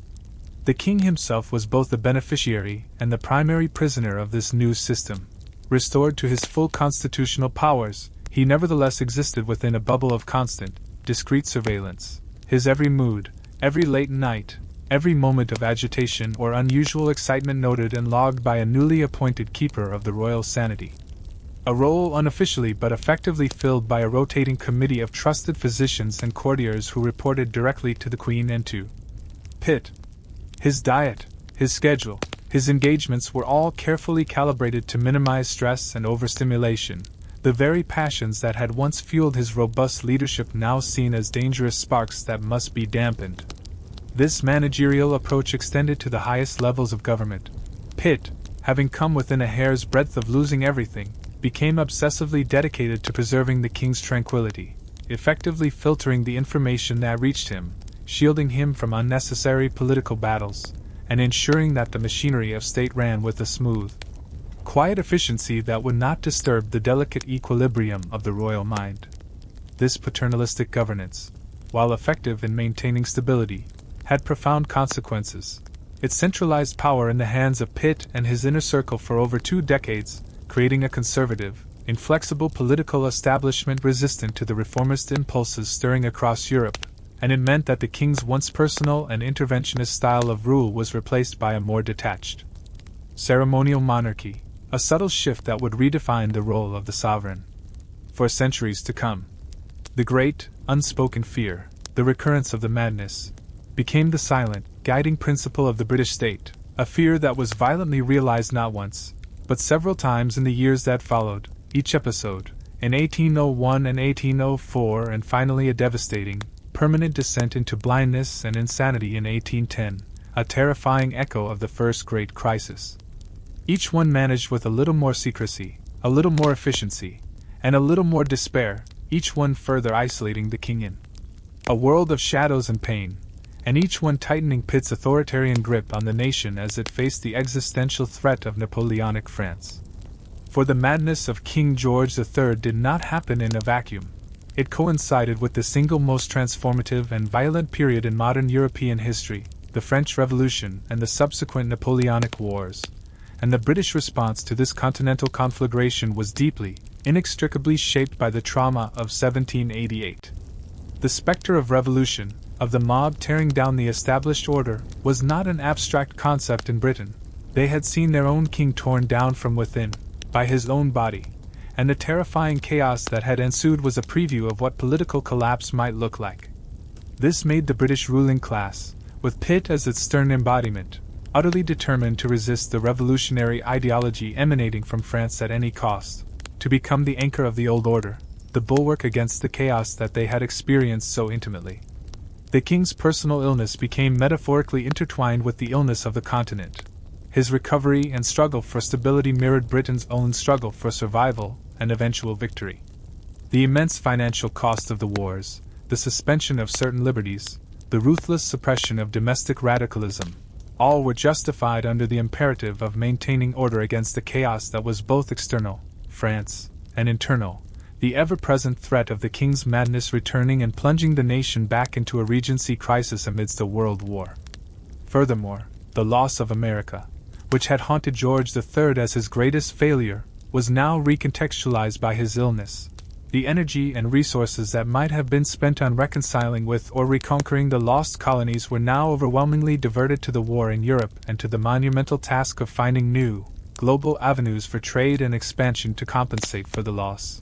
S1: The king himself was both the beneficiary and the primary prisoner of this new system. Restored to his full constitutional powers, he nevertheless existed within a bubble of constant, discreet surveillance. His every mood, every late night, every moment of agitation or unusual excitement noted and logged by a newly appointed keeper of the royal sanity. A role unofficially but effectively filled by a rotating committee of trusted physicians and courtiers who reported directly to the Queen and to Pitt. His diet, his schedule, his engagements were all carefully calibrated to minimize stress and overstimulation, the very passions that had once fueled his robust leadership now seen as dangerous sparks that must be dampened. This managerial approach extended to the highest levels of government. Pitt, having come within a hair's breadth of losing everything, became obsessively dedicated to preserving the king's tranquility, effectively filtering the information that reached him, shielding him from unnecessary political battles, and ensuring that the machinery of state ran with a smooth, quiet efficiency that would not disturb the delicate equilibrium of the royal mind. This paternalistic governance, while effective in maintaining stability, had profound consequences. It centralized power in the hands of Pitt and his inner circle for over 2 decades, creating a conservative, inflexible political establishment resistant to the reformist impulses stirring across Europe, and it meant that the king's once personal and interventionist style of rule was replaced by a more detached, ceremonial monarchy, a subtle shift that would redefine the role of the sovereign for centuries to come. The great, unspoken fear, the recurrence of the madness, became the silent, guiding principle of the British state, a fear that was violently realized not once, but several times in the years that followed, each episode, in 1801 and 1804 and finally a devastating, permanent descent into blindness and insanity in 1810, a terrifying echo of the first great crisis. Each one managed with a little more secrecy, a little more efficiency, and a little more despair, each one further isolating the king in a world of shadows and pain, and each one tightening Pitt's authoritarian grip on the nation as it faced the existential threat of Napoleonic France. For the madness of King George III did not happen in a vacuum. It coincided with the single most transformative and violent period in modern European history, the French Revolution and the subsequent Napoleonic Wars, and the British response to this continental conflagration was deeply, inextricably shaped by the trauma of 1788. The specter of revolution, of the mob tearing down the established order, was not an abstract concept in Britain. They had seen their own king torn down from within, by his own body, and the terrifying chaos that had ensued was a preview of what political collapse might look like. This made the British ruling class, with Pitt as its stern embodiment, utterly determined to resist the revolutionary ideology emanating from France at any cost, to become the anchor of the old order, the bulwark against the chaos that they had experienced so intimately. The king's personal illness became metaphorically intertwined with the illness of the continent. His recovery and struggle for stability mirrored Britain's own struggle for survival and eventual victory. The immense financial cost of the wars, the suspension of certain liberties, the ruthless suppression of domestic radicalism, All were justified under the imperative of maintaining order against the chaos that was both external, France, and internal, the ever-present threat of the king's madness returning and plunging the nation back into a regency crisis amidst a world war. Furthermore, the loss of America, which had haunted George III as his greatest failure, was now recontextualized by his illness. The energy and resources that might have been spent on reconciling with or reconquering the lost colonies were now overwhelmingly diverted to the war in Europe and to the monumental task of finding new, global avenues for trade and expansion to compensate for the loss.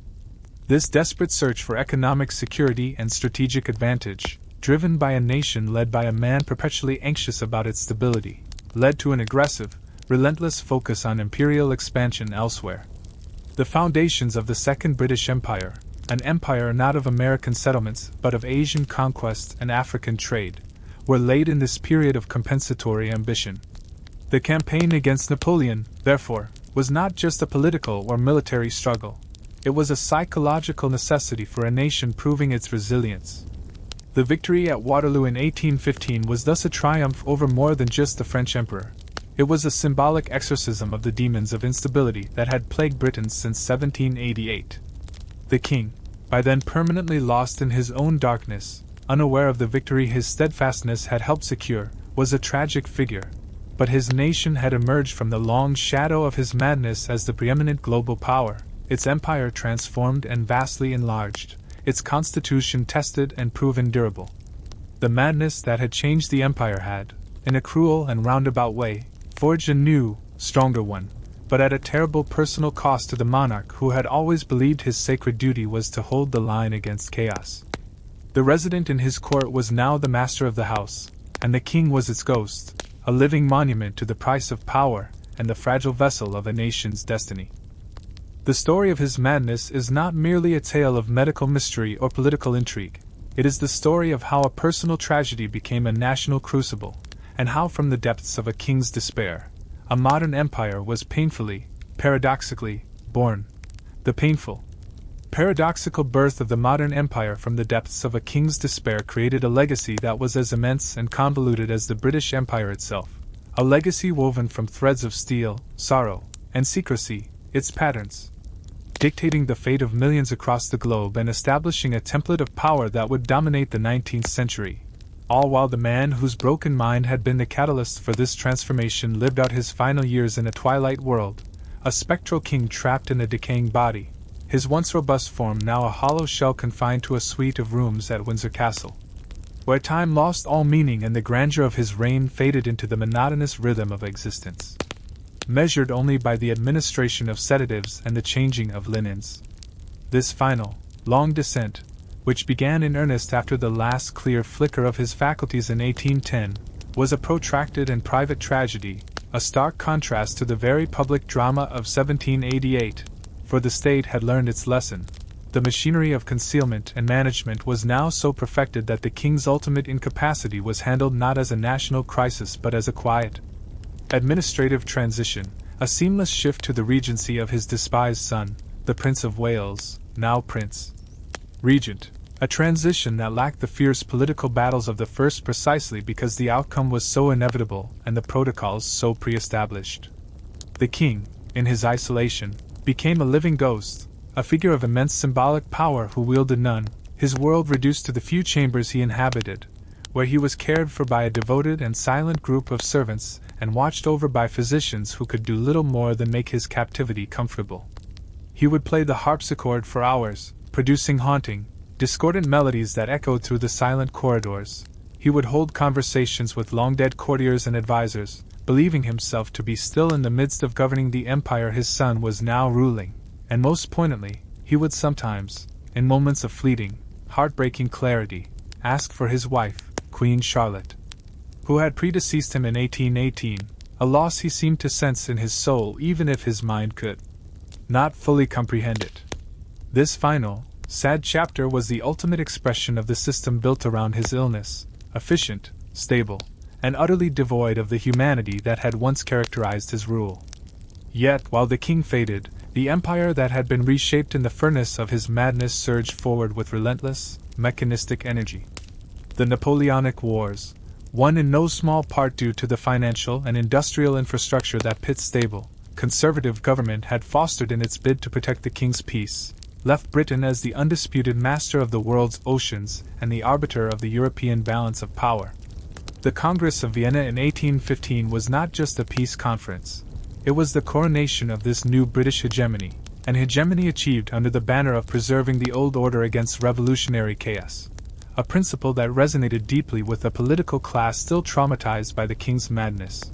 S1: This desperate search for economic security and strategic advantage, driven by a nation led by a man perpetually anxious about its stability, led to an aggressive, relentless focus on imperial expansion elsewhere. The foundations of the Second British Empire, an empire not of American settlements but of Asian conquest and African trade, were laid in this period of compensatory ambition. The campaign against Napoleon, therefore, was not just a political or military struggle. It was a psychological necessity for a nation proving its resilience. The victory at Waterloo in 1815 was thus a triumph over more than just the French emperor. It was a symbolic exorcism of the demons of instability that had plagued Britain since 1788. The king, by then permanently lost in his own darkness, unaware of the victory his steadfastness had helped secure, was a tragic figure, but his nation had emerged from the long shadow of his madness as the preeminent global power, its empire transformed and vastly enlarged, its constitution tested and proven durable. The madness that had changed the empire had, in a cruel and roundabout way, forged a new, stronger one, but at a terrible personal cost to the monarch who had always believed his sacred duty was to hold the line against chaos. The resident in his court was now the master of the house, and the king was its ghost, a living monument to the price of power and the fragile vessel of a nation's destiny. The story of his madness is not merely a tale of medical mystery or political intrigue. It is the story of how a personal tragedy became a national crucible, and how from the depths of a king's despair, a modern empire was painfully, paradoxically, born. The painful, paradoxical birth of the modern empire from the depths of a king's despair created a legacy that was as immense and convoluted as the British Empire itself, a legacy woven from threads of steel, sorrow, and secrecy, its patterns, dictating the fate of millions across the globe and establishing a template of power that would dominate the 19th century. All while the man whose broken mind had been the catalyst for this transformation lived out his final years in a twilight world, a spectral king trapped in a decaying body, his once robust form now a hollow shell confined to a suite of rooms at Windsor Castle, where time lost all meaning and the grandeur of his reign faded into the monotonous rhythm of existence, measured only by the administration of sedatives and the changing of linens. This final, long descent, which began in earnest after the last clear flicker of his faculties in 1810, was a protracted and private tragedy, a stark contrast to the very public drama of 1788, for the state had learned its lesson. The machinery of concealment and management was now so perfected that the king's ultimate incapacity was handled not as a national crisis but as a quiet, administrative transition, a seamless shift to the regency of his despised son, the Prince of Wales, now Prince Regent, a transition that lacked the fierce political battles of the first precisely because the outcome was so inevitable and the protocols so pre-established. The king, in his isolation, became a living ghost, a figure of immense symbolic power who wielded none, his world reduced to the few chambers he inhabited, where he was cared for by a devoted and silent group of servants and watched over by physicians who could do little more than make his captivity comfortable. He would play the harpsichord for hours, producing haunting, discordant melodies that echoed through the silent corridors. He would hold conversations with long-dead courtiers and advisers, believing himself to be still in the midst of governing the empire his son was now ruling, and most poignantly, he would sometimes, in moments of fleeting, heartbreaking clarity, ask for his wife, Queen Charlotte, who had predeceased him in 1818, a loss he seemed to sense in his soul even if his mind could not fully comprehend it. This final, sad chapter was the ultimate expression of the system built around his illness, efficient, stable, and utterly devoid of the humanity that had once characterized his rule. Yet, while the king faded, the empire that had been reshaped in the furnace of his madness surged forward with relentless, mechanistic energy. The Napoleonic Wars, One in no small part due to the financial and industrial infrastructure that Pitt's stable, conservative government had fostered in its bid to protect the king's peace, left Britain as the undisputed master of the world's oceans and the arbiter of the European balance of power. The Congress of Vienna in 1815 was not just a peace conference. It was the coronation of this new British hegemony, an hegemony achieved under the banner of preserving the old order against revolutionary chaos, a principle that resonated deeply with a political class still traumatized by the king's madness.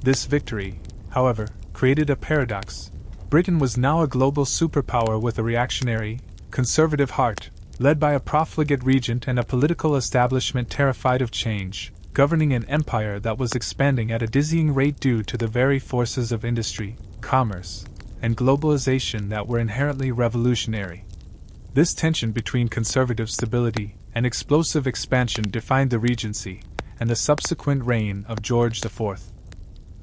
S1: This victory, however, created a paradox. Britain was now a global superpower with a reactionary, conservative heart, led by a profligate regent and a political establishment terrified of change, governing an empire that was expanding at a dizzying rate due to the very forces of industry, commerce, and globalization that were inherently revolutionary. This tension between conservative stability and explosive expansion defined the Regency and the subsequent reign of George IV.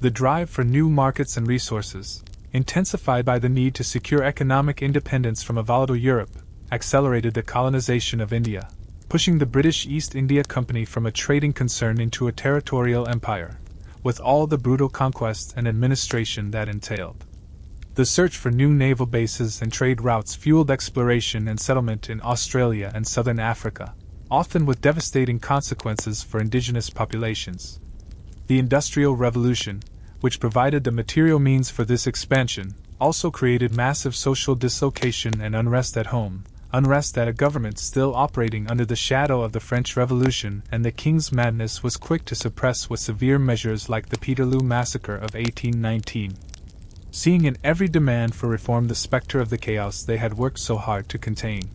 S1: The drive for new markets and resources, intensified by the need to secure economic independence from a volatile Europe, accelerated the colonization of India, pushing the British East India Company from a trading concern into a territorial empire, with all the brutal conquest and administration that entailed. The search for new naval bases and trade routes fueled exploration and settlement in Australia and southern Africa, often with devastating consequences for indigenous populations. The Industrial Revolution, which provided the material means for this expansion, also created massive social dislocation and unrest at home, unrest at a government still operating under the shadow of the French Revolution, and the king's madness was quick to suppress with severe measures like the Peterloo Massacre of 1819. Seeing in every demand for reform the specter of the chaos they had worked so hard to contain.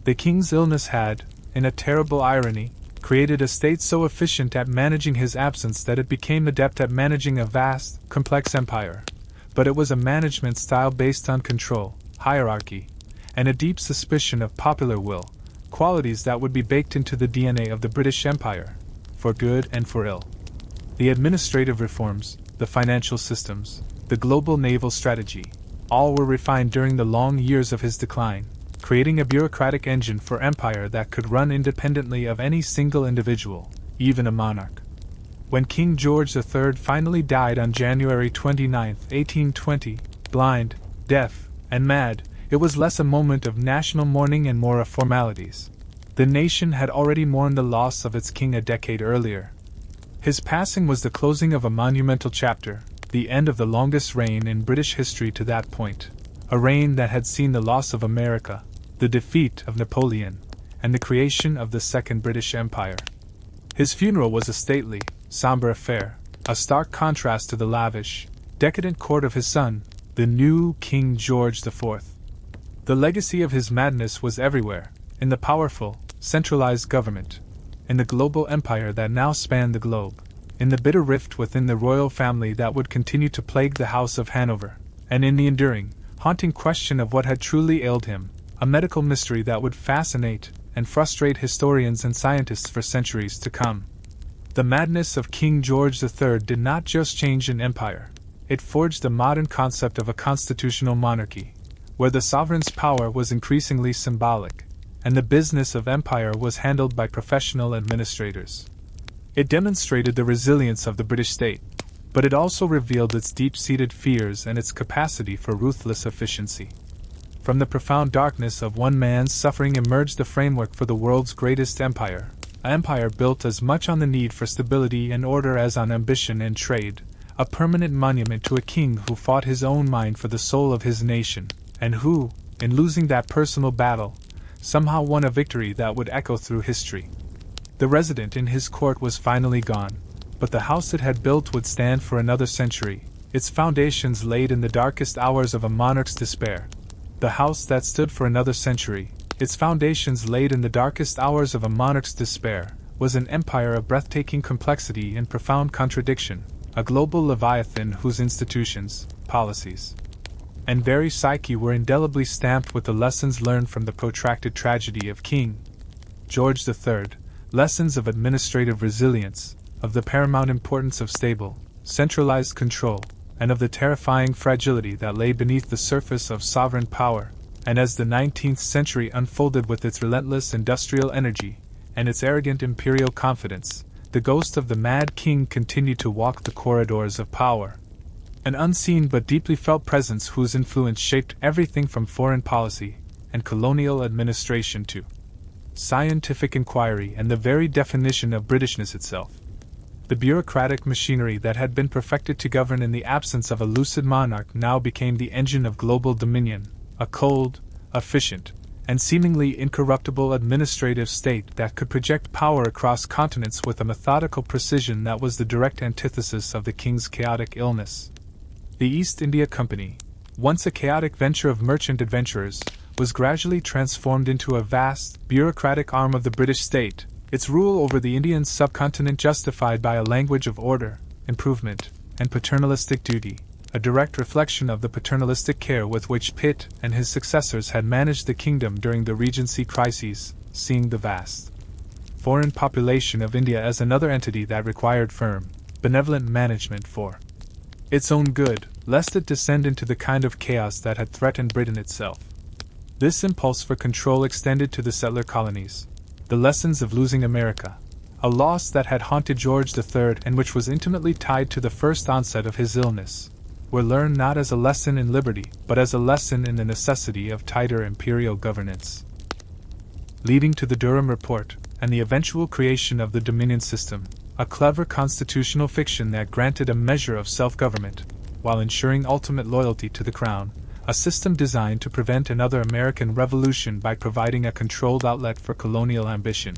S1: The king's illness had, in a terrible irony, created a state so efficient at managing his absence that it became adept at managing a vast, complex empire. But it was a management style based on control, hierarchy, and a deep suspicion of popular will, qualities that would be baked into the DNA of the British Empire, for good and for ill. The administrative reforms, the financial systems, the global naval strategy, all were refined during the long years of his decline, creating a bureaucratic engine for empire that could run independently of any single individual, even a monarch. When King George III finally died on January 29, 1820, blind, deaf, and mad, it was less a moment of national mourning and more of formalities. The nation had already mourned the loss of its king a decade earlier. His passing was the closing of a monumental chapter, the end of the longest reign in British history to that point, a reign that had seen the loss of America, the defeat of Napoleon, and the creation of the Second British Empire. His funeral was a stately, somber affair, a stark contrast to the lavish, decadent court of his son, the new King George IV. The legacy of his madness was everywhere, in the powerful, centralized government, in the global empire that now spanned the globe, in the bitter rift within the royal family that would continue to plague the House of Hanover, and in the enduring, haunting question of what had truly ailed him, a medical mystery that would fascinate and frustrate historians and scientists for centuries to come. The madness of King George III did not just change an empire, it forged the modern concept of a constitutional monarchy, where the sovereign's power was increasingly symbolic, and the business of empire was handled by professional administrators. It demonstrated the resilience of the British state, but it also revealed its deep-seated fears and its capacity for ruthless efficiency. From the profound darkness of one man's suffering emerged the framework for the world's greatest empire, an empire built as much on the need for stability and order as on ambition and trade, a permanent monument to a king who fought his own mind for the soul of his nation, and who, in losing that personal battle, somehow won a victory that would echo through history. The resident in his court was finally gone, but the house it had built would stand for another century, its foundations laid in the darkest hours of a monarch's despair. The house that stood for another century, its foundations laid in the darkest hours of a monarch's despair, was an empire of breathtaking complexity and profound contradiction, a global leviathan whose institutions, policies, and very psyche were indelibly stamped with the lessons learned from the protracted tragedy of King George III, lessons of administrative resilience, of the paramount importance of stable, centralized control, and of the terrifying fragility that lay beneath the surface of sovereign power. And as the 19th century unfolded with its relentless industrial energy and its arrogant imperial confidence, the ghost of the Mad King continued to walk the corridors of power. An unseen but deeply felt presence whose influence shaped everything from foreign policy and colonial administration to scientific inquiry and the very definition of Britishness itself. The bureaucratic machinery that had been perfected to govern in the absence of a lucid monarch now became the engine of global dominion, a cold, efficient, and seemingly incorruptible administrative state that could project power across continents with a methodical precision that was the direct antithesis of the king's chaotic illness. The East India Company, once a chaotic venture of merchant adventurers, was gradually transformed into a vast, bureaucratic arm of the British state, its rule over the Indian subcontinent justified by a language of order, improvement, and paternalistic duty, a direct reflection of the paternalistic care with which Pitt and his successors had managed the kingdom during the Regency crises, seeing the vast foreign population of India as another entity that required firm, benevolent management for its own good, lest it descend into the kind of chaos that had threatened Britain itself. This impulse for control extended to the settler colonies. The lessons of losing America, a loss that had haunted George III and which was intimately tied to the first onset of his illness, were learned not as a lesson in liberty, but as a lesson in the necessity of tighter imperial governance. Leading to the Durham Report, and the eventual creation of the Dominion system, a clever constitutional fiction that granted a measure of self-government, while ensuring ultimate loyalty to the Crown, a system designed to prevent another American Revolution by providing a controlled outlet for colonial ambition.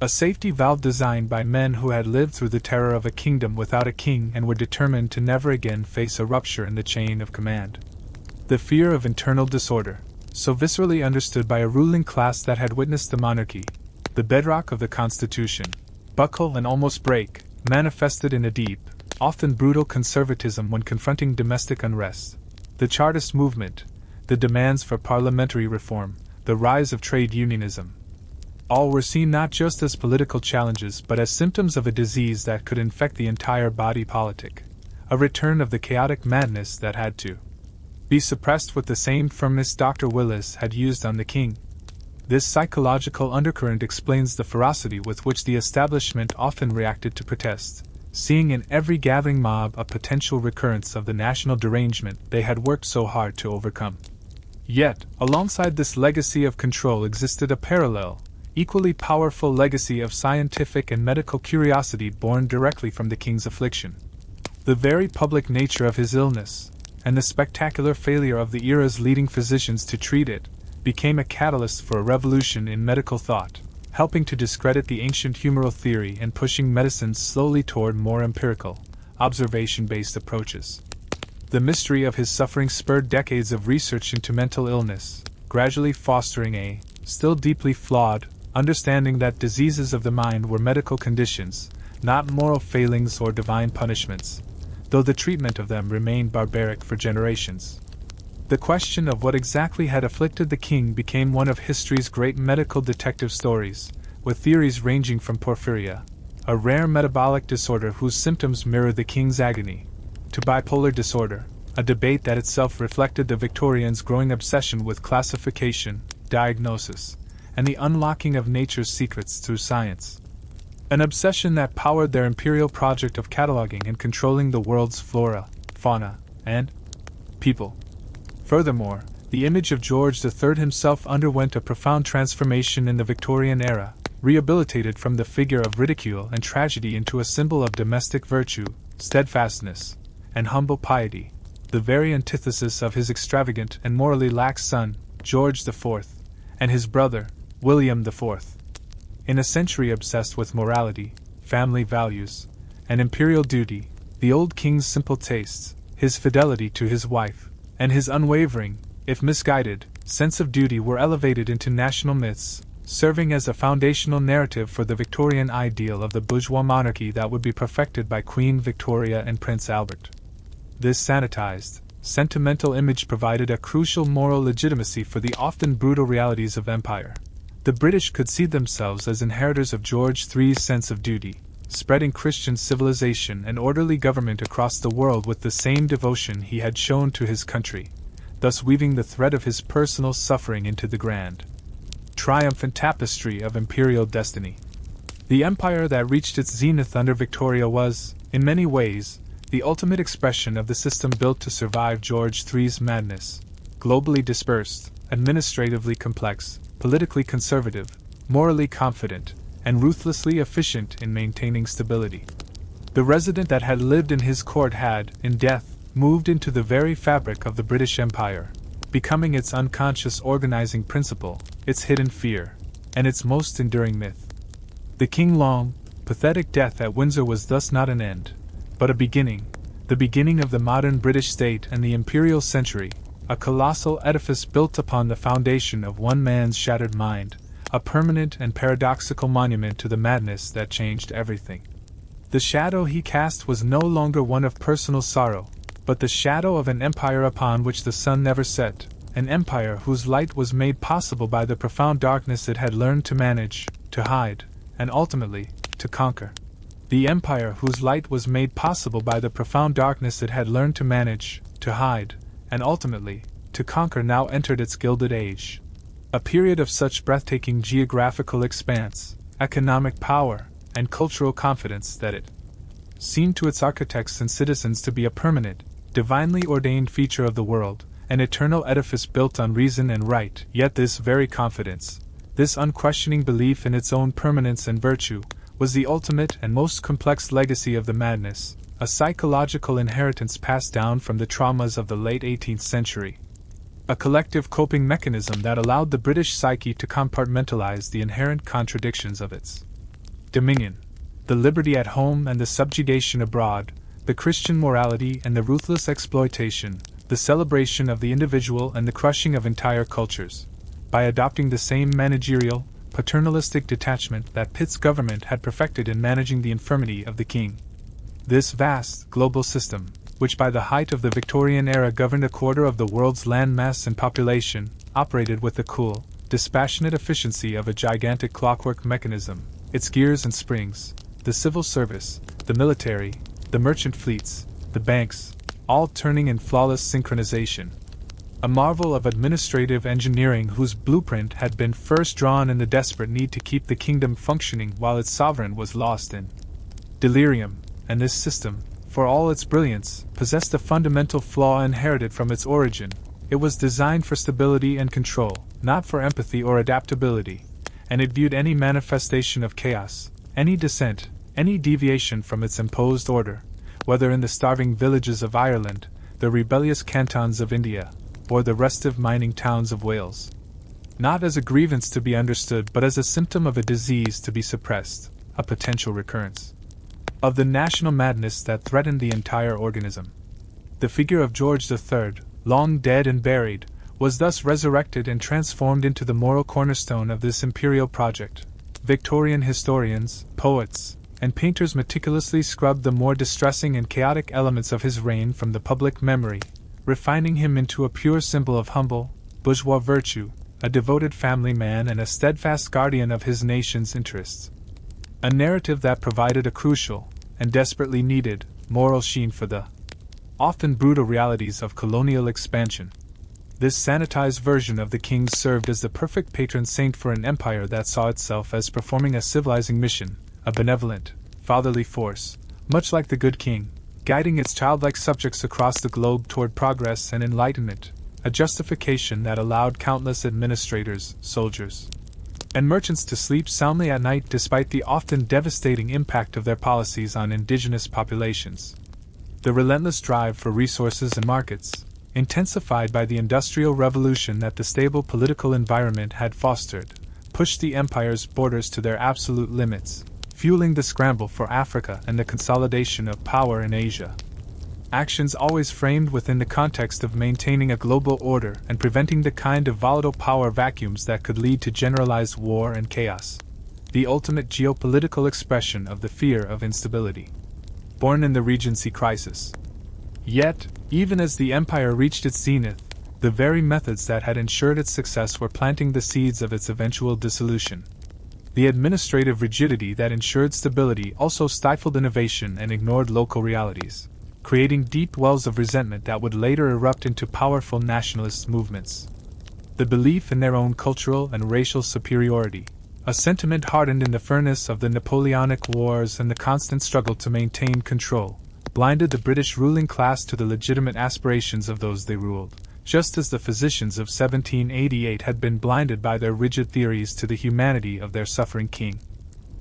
S1: A safety valve designed by men who had lived through the terror of a kingdom without a king and were determined to never again face a rupture in the chain of command. The fear of internal disorder, so viscerally understood by a ruling class that had witnessed the monarchy, the bedrock of the Constitution, buckle and almost break, manifested in a deep, often brutal conservatism when confronting domestic unrest. The Chartist movement, the demands for parliamentary reform, the rise of trade unionism. All were seen not just as political challenges but as symptoms of a disease that could infect the entire body politic, a return of the chaotic madness that had to be suppressed with the same firmness Dr. Willis had used on the king. This psychological undercurrent explains the ferocity with which the establishment often reacted to protest, seeing in every gathering mob a potential recurrence of the national derangement they had worked so hard to overcome. Yet, alongside this legacy of control existed a parallel, equally powerful legacy of scientific and medical curiosity born directly from the king's affliction. The very public nature of his illness, and the spectacular failure of the era's leading physicians to treat it, became a catalyst for a revolution in medical thought, helping to discredit the ancient humoral theory and pushing medicine slowly toward more empirical, observation-based approaches. The mystery of his suffering spurred decades of research into mental illness, gradually fostering a, still deeply flawed, understanding that diseases of the mind were medical conditions, not moral failings or divine punishments, though the treatment of them remained barbaric for generations. The question of what exactly had afflicted the king became one of history's great medical detective stories, with theories ranging from porphyria, a rare metabolic disorder whose symptoms mirrored the king's agony, to bipolar disorder, a debate that itself reflected the Victorians' growing obsession with classification, diagnosis, and the unlocking of nature's secrets through science. An obsession that powered their imperial project of cataloging and controlling the world's flora, fauna, and people. Furthermore, the image of George III himself underwent a profound transformation in the Victorian era, rehabilitated from the figure of ridicule and tragedy into a symbol of domestic virtue, steadfastness, and humble piety, the very antithesis of his extravagant and morally lax son, George IV, and his brother, William IV. In a century obsessed with morality, family values, and imperial duty, the old king's simple tastes, his fidelity to his wife, and his unwavering, if misguided, sense of duty were elevated into national myths, serving as a foundational narrative for the Victorian ideal of the bourgeois monarchy that would be perfected by Queen Victoria and Prince Albert. This sanitized, sentimental image provided a crucial moral legitimacy for the often brutal realities of empire. The British could see themselves as inheritors of George III's sense of duty, spreading Christian civilization and orderly government across the world with the same devotion he had shown to his country, thus weaving the thread of his personal suffering into the grand, triumphant tapestry of imperial destiny. The empire that reached its zenith under Victoria was, in many ways, the ultimate expression of the system built to survive George III's madness. Globally dispersed, administratively complex, politically conservative, morally confident, and ruthlessly efficient in maintaining stability. The resident that had lived in his court had, in death, moved into the very fabric of the British Empire, becoming its unconscious organizing principle, its hidden fear, and its most enduring myth. The King's long, pathetic death at Windsor was thus not an end, but a beginning, the beginning of the modern British state and the imperial century, a colossal edifice built upon the foundation of one man's shattered mind, a permanent and paradoxical monument to the madness that changed everything. The shadow he cast was no longer one of personal sorrow, but the shadow of an empire upon which the sun never set, an empire whose light was made possible by the profound darkness it had learned to manage, to hide, and ultimately, to conquer. The empire whose light was made possible by the profound darkness it had learned to manage, to hide, and ultimately, to conquer now entered its Gilded Age. A period of such breathtaking geographical expanse, economic power, and cultural confidence that it seemed to its architects and citizens to be a permanent, divinely ordained feature of the world, an eternal edifice built on reason and right. Yet this very confidence, this unquestioning belief in its own permanence and virtue, was the ultimate and most complex legacy of the madness, a psychological inheritance passed down from the traumas of the late 18th century. A collective coping mechanism that allowed the British psyche to compartmentalize the inherent contradictions of its dominion, the liberty at home and the subjugation abroad, the Christian morality and the ruthless exploitation, the celebration of the individual and the crushing of entire cultures, by adopting the same managerial, paternalistic detachment that Pitt's government had perfected in managing the infirmity of the king. This vast, global system, which by the height of the Victorian era governed a quarter of the world's land mass and population, operated with the cool, dispassionate efficiency of a gigantic clockwork mechanism, its gears and springs, the civil service, the military, the merchant fleets, the banks, all turning in flawless synchronization. A marvel of administrative engineering whose blueprint had been first drawn in the desperate need to keep the kingdom functioning while its sovereign was lost in delirium, and this system, for all its brilliance, possessed a fundamental flaw inherited from its origin. It was designed for stability and control, not for empathy or adaptability, and it viewed any manifestation of chaos, any dissent, any deviation from its imposed order, whether in the starving villages of Ireland, the rebellious cantons of India, or the restive mining towns of Wales, not as a grievance to be understood but as a symptom of a disease to be suppressed, a potential recurrence of the national madness that threatened the entire organism. The figure of George III, long dead and buried, was thus resurrected and transformed into the moral cornerstone of this imperial project. Victorian historians, poets, and painters meticulously scrubbed the more distressing and chaotic elements of his reign from the public memory, refining him into a pure symbol of humble, bourgeois virtue, a devoted family man and a steadfast guardian of his nation's interests. A narrative that provided a crucial, and desperately needed, moral sheen for the often brutal realities of colonial expansion. This sanitized version of the king served as the perfect patron saint for an empire that saw itself as performing a civilizing mission, a benevolent, fatherly force, much like the good king, guiding its childlike subjects across the globe toward progress and enlightenment, a justification that allowed countless administrators, soldiers, and merchants to sleep soundly at night despite the often devastating impact of their policies on indigenous populations. The relentless drive for resources and markets, intensified by the Industrial Revolution that the stable political environment had fostered, pushed the empire's borders to their absolute limits, fueling the scramble for Africa and the consolidation of power in Asia. Actions always framed within the context of maintaining a global order and preventing the kind of volatile power vacuums that could lead to generalized war and chaos. The ultimate geopolitical expression of the fear of instability, born in the Regency crisis. Yet, even as the empire reached its zenith, the very methods that had ensured its success were planting the seeds of its eventual dissolution. The administrative rigidity that ensured stability also stifled innovation and ignored local realities, creating deep wells of resentment that would later erupt into powerful nationalist movements. The belief in their own cultural and racial superiority, A sentiment hardened in the furnace of the Napoleonic Wars and the constant struggle to maintain control, blinded the British ruling class to the legitimate aspirations of those they ruled, just as the physicians of 1788 had been blinded by their rigid theories to the humanity of their suffering king.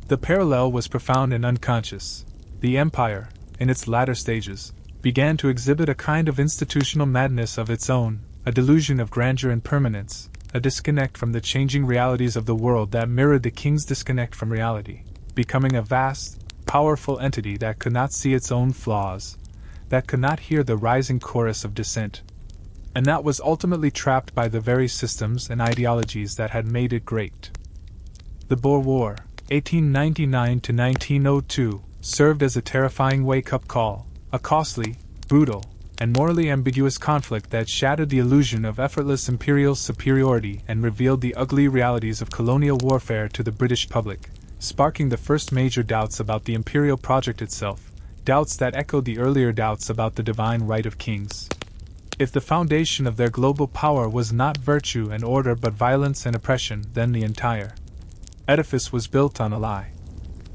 S1: The parallel was profound and unconscious. The empire, in its latter stages, began to exhibit a kind of institutional madness of its own, a delusion of grandeur and permanence, a disconnect from the changing realities of the world that mirrored the king's disconnect from reality, becoming a vast, powerful entity that could not see its own flaws, that could not hear the rising chorus of dissent, and that was ultimately trapped by the very systems and ideologies that had made it great. The Boer War, 1899 to 1902, served as a terrifying wake-up call, a costly, brutal, and morally ambiguous conflict that shattered the illusion of effortless imperial superiority and revealed the ugly realities of colonial warfare to the British public, sparking the first major doubts about the imperial project itself, doubts that echoed the earlier doubts about the divine right of kings. If the foundation of their global power was not virtue and order but violence and oppression, then the entire edifice was built on a lie.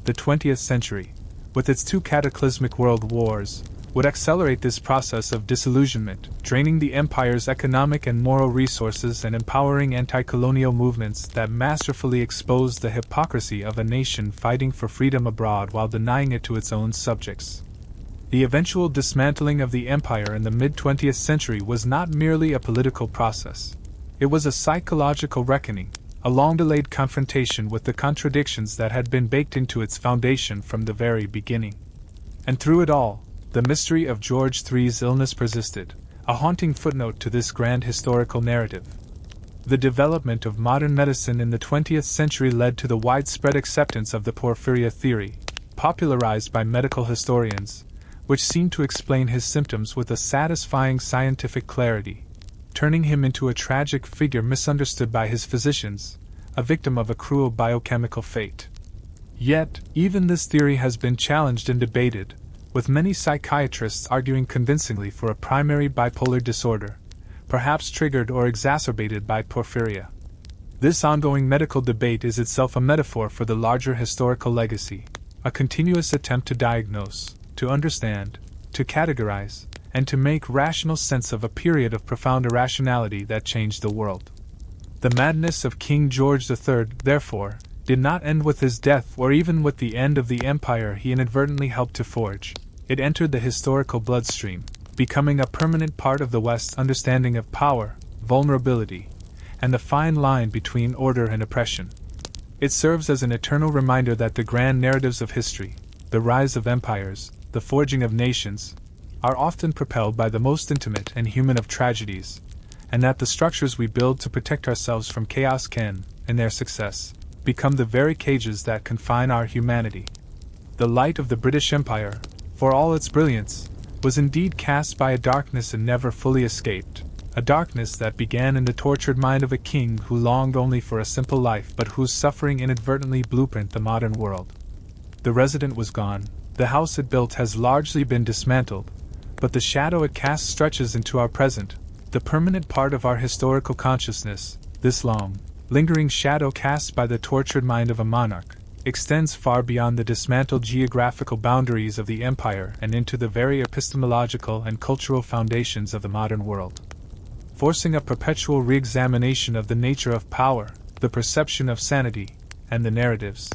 S1: The 20th century, with its two cataclysmic world wars, would accelerate this process of disillusionment, draining the empire's economic and moral resources and empowering anti-colonial movements that masterfully exposed the hypocrisy of a nation fighting for freedom abroad while denying it to its own subjects. The eventual dismantling of the empire in the mid-20th century was not merely a political process. It was a psychological reckoning, a long-delayed confrontation with the contradictions that had been baked into its foundation from the very beginning. And through it all, the mystery of George III's illness persisted, a haunting footnote to this grand historical narrative. The development of modern medicine in the 20th century led to the widespread acceptance of the porphyria theory, popularized by medical historians, which seemed to explain his symptoms with a satisfying scientific clarity, turning him into a tragic figure misunderstood by his physicians, a victim of a cruel biochemical fate. Yet, even this theory has been challenged and debated, with many psychiatrists arguing convincingly for a primary bipolar disorder, perhaps triggered or exacerbated by porphyria. This ongoing medical debate is itself a metaphor for the larger historical legacy, a continuous attempt to diagnose, to understand, to categorize, and to make rational sense of a period of profound irrationality that changed the world. The madness of King George III, therefore, did not end with his death or even with the end of the empire he inadvertently helped to forge. It entered the historical bloodstream, becoming a permanent part of the West's understanding of power, vulnerability, and the fine line between order and oppression. It serves as an eternal reminder that the grand narratives of history, the rise of empires, the forging of nations, are often propelled by the most intimate and human of tragedies, and that the structures we build to protect ourselves from chaos can, in their success, become the very cages that confine our humanity. The light of the British Empire, for all its brilliance, was indeed cast by a darkness and never fully escaped, a darkness that began in the tortured mind of a king who longed only for a simple life but whose suffering inadvertently blueprinted the modern world. The resident was gone, the house it built has largely been dismantled, but the shadow it casts stretches into our present, the permanent part of our historical consciousness. This long, lingering shadow cast by the tortured mind of a monarch extends far beyond the dismantled geographical boundaries of the empire and into the very epistemological and cultural foundations of the modern world, forcing a perpetual re-examination of the nature of power, the perception of sanity, and the narratives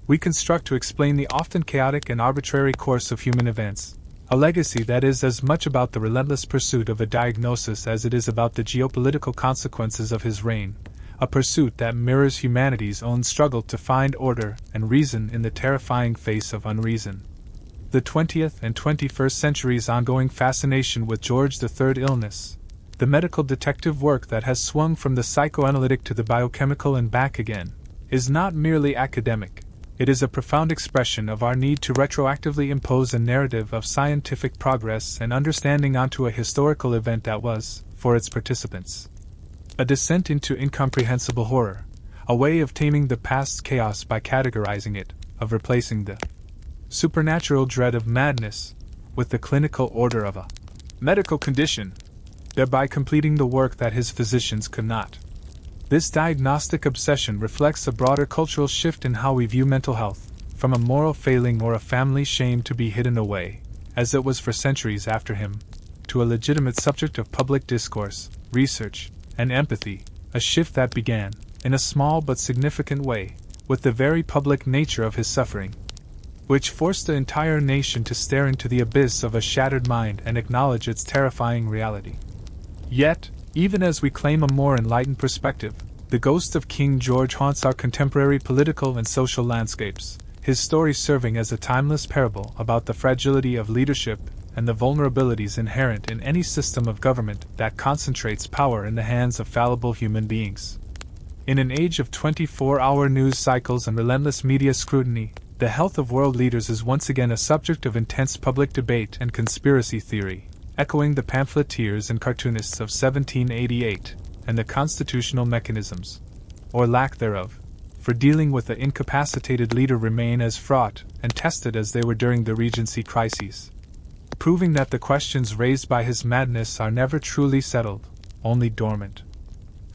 S1: we construct to explain the often chaotic and arbitrary course of human events, a legacy that is as much about the relentless pursuit of a diagnosis as it is about the geopolitical consequences of his reign, a pursuit that mirrors humanity's own struggle to find order and reason in the terrifying face of unreason. The 20th and 21st century's ongoing fascination with George III's illness, the medical detective work that has swung from the psychoanalytic to the biochemical and back again, is not merely academic. It is a profound expression of our need to retroactively impose a narrative of scientific progress and understanding onto a historical event that was, for its participants, a descent into incomprehensible horror, a way of taming the past's chaos by categorizing it, of replacing the supernatural dread of madness with the clinical order of a medical condition, thereby completing the work that his physicians could not. This diagnostic obsession reflects a broader cultural shift in how we view mental health, from a moral failing or a family shame to be hidden away, as it was for centuries after him, to a legitimate subject of public discourse, research, and empathy, a shift that began, in a small but significant way, with the very public nature of his suffering, which forced the entire nation to stare into the abyss of a shattered mind and acknowledge its terrifying reality. Yet, even as we claim a more enlightened perspective, the ghost of King George haunts our contemporary political and social landscapes, his story serving as a timeless parable about the fragility of leadership and the vulnerabilities inherent in any system of government that concentrates power in the hands of fallible human beings. In an age of 24-hour news cycles and relentless media scrutiny, the health of world leaders is once again a subject of intense public debate and conspiracy theory, echoing the pamphleteers and cartoonists of 1788, and the constitutional mechanisms, or lack thereof, for dealing with the incapacitated leader remain as fraught and tested as they were during the Regency crises, proving that the questions raised by his madness are never truly settled, only dormant.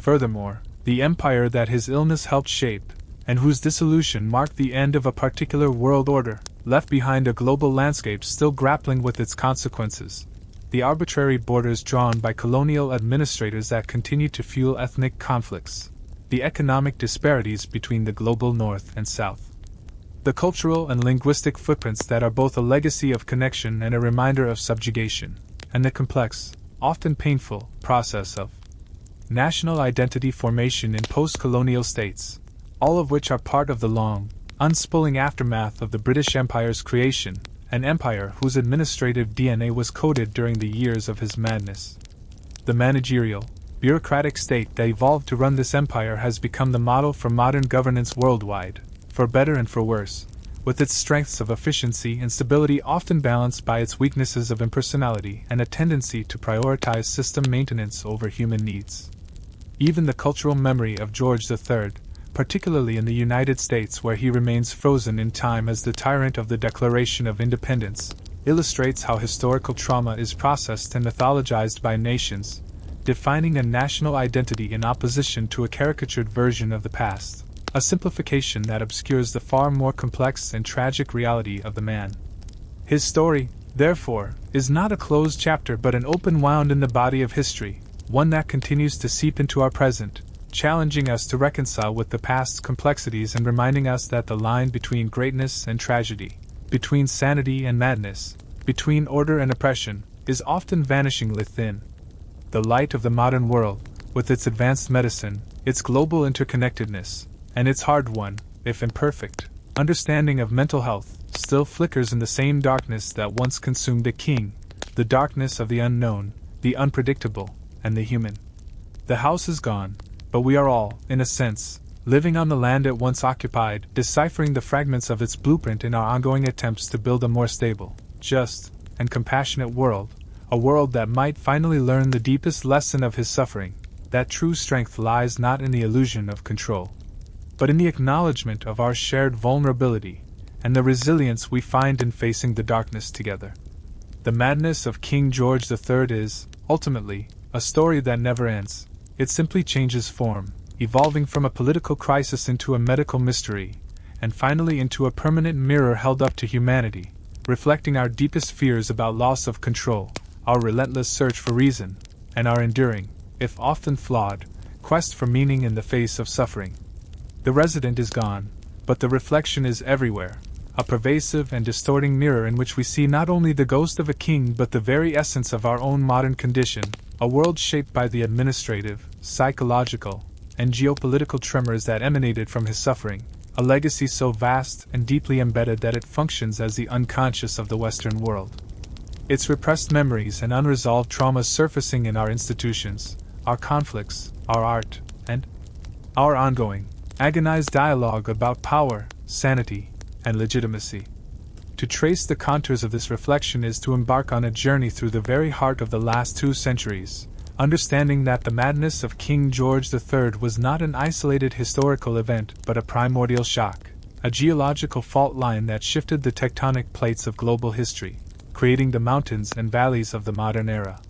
S1: Furthermore, the empire that his illness helped shape, and whose dissolution marked the end of a particular world order, left behind a global landscape still grappling with its consequences. The arbitrary borders drawn by colonial administrators that continue to fuel ethnic conflicts, the economic disparities between the global North and South, the cultural and linguistic footprints that are both a legacy of connection and a reminder of subjugation, and the complex, often painful, process of national identity formation in post-colonial states, all of which are part of the long, unspooling aftermath of the British Empire's creation, an empire whose administrative DNA was coded during the years of his madness. The managerial, bureaucratic state that evolved to run this empire has become the model for modern governance worldwide, for better and for worse, with its strengths of efficiency and stability often balanced by its weaknesses of impersonality and a tendency to prioritize system maintenance over human needs. Even the cultural memory of George III, particularly in the United States where he remains frozen in time as the tyrant of the Declaration of Independence, illustrates how historical trauma is processed and mythologized by nations, defining a national identity in opposition to a caricatured version of the past, a simplification that obscures the far more complex and tragic reality of the man. His story, therefore, is not a closed chapter but an open wound in the body of history, one that continues to seep into our present, challenging us to reconcile with the past's complexities and reminding us that the line between greatness and tragedy, between sanity and madness, between order and oppression, is often vanishingly thin. The light of the modern world, with its advanced medicine, its global interconnectedness, and its hard-won, if imperfect, understanding of mental health, still flickers in the same darkness that once consumed the king, the darkness of the unknown, the unpredictable, and the human. The house is gone, but we are all, in a sense, living on the land it once occupied, deciphering the fragments of its blueprint in our ongoing attempts to build a more stable, just, and compassionate world, a world that might finally learn the deepest lesson of his suffering, that true strength lies not in the illusion of control, but in the acknowledgement of our shared vulnerability, and the resilience we find in facing the darkness together. The madness of King George III is, ultimately, a story that never ends. It simply changes form, evolving from a political crisis into a medical mystery, and finally into a permanent mirror held up to humanity, reflecting our deepest fears about loss of control, our relentless search for reason, and our enduring, if often flawed, quest for meaning in the face of suffering. The resident is gone, but the reflection is everywhere, a pervasive and distorting mirror in which we see not only the ghost of a king but the very essence of our own modern condition, a world shaped by the administrative, psychological, and geopolitical tremors that emanated from his suffering, a legacy so vast and deeply embedded that it functions as the unconscious of the Western world. Its repressed memories and unresolved traumas surfacing in our institutions, our conflicts, our art, and our ongoing, agonized dialogue about power, sanity, and legitimacy. To trace the contours of this reflection is to embark on a journey through the very heart of the last 2 centuries, understanding that the madness of King George III was not an isolated historical event but a primordial shock, a geological fault line that shifted the tectonic plates of global history, creating the mountains and valleys of the modern era.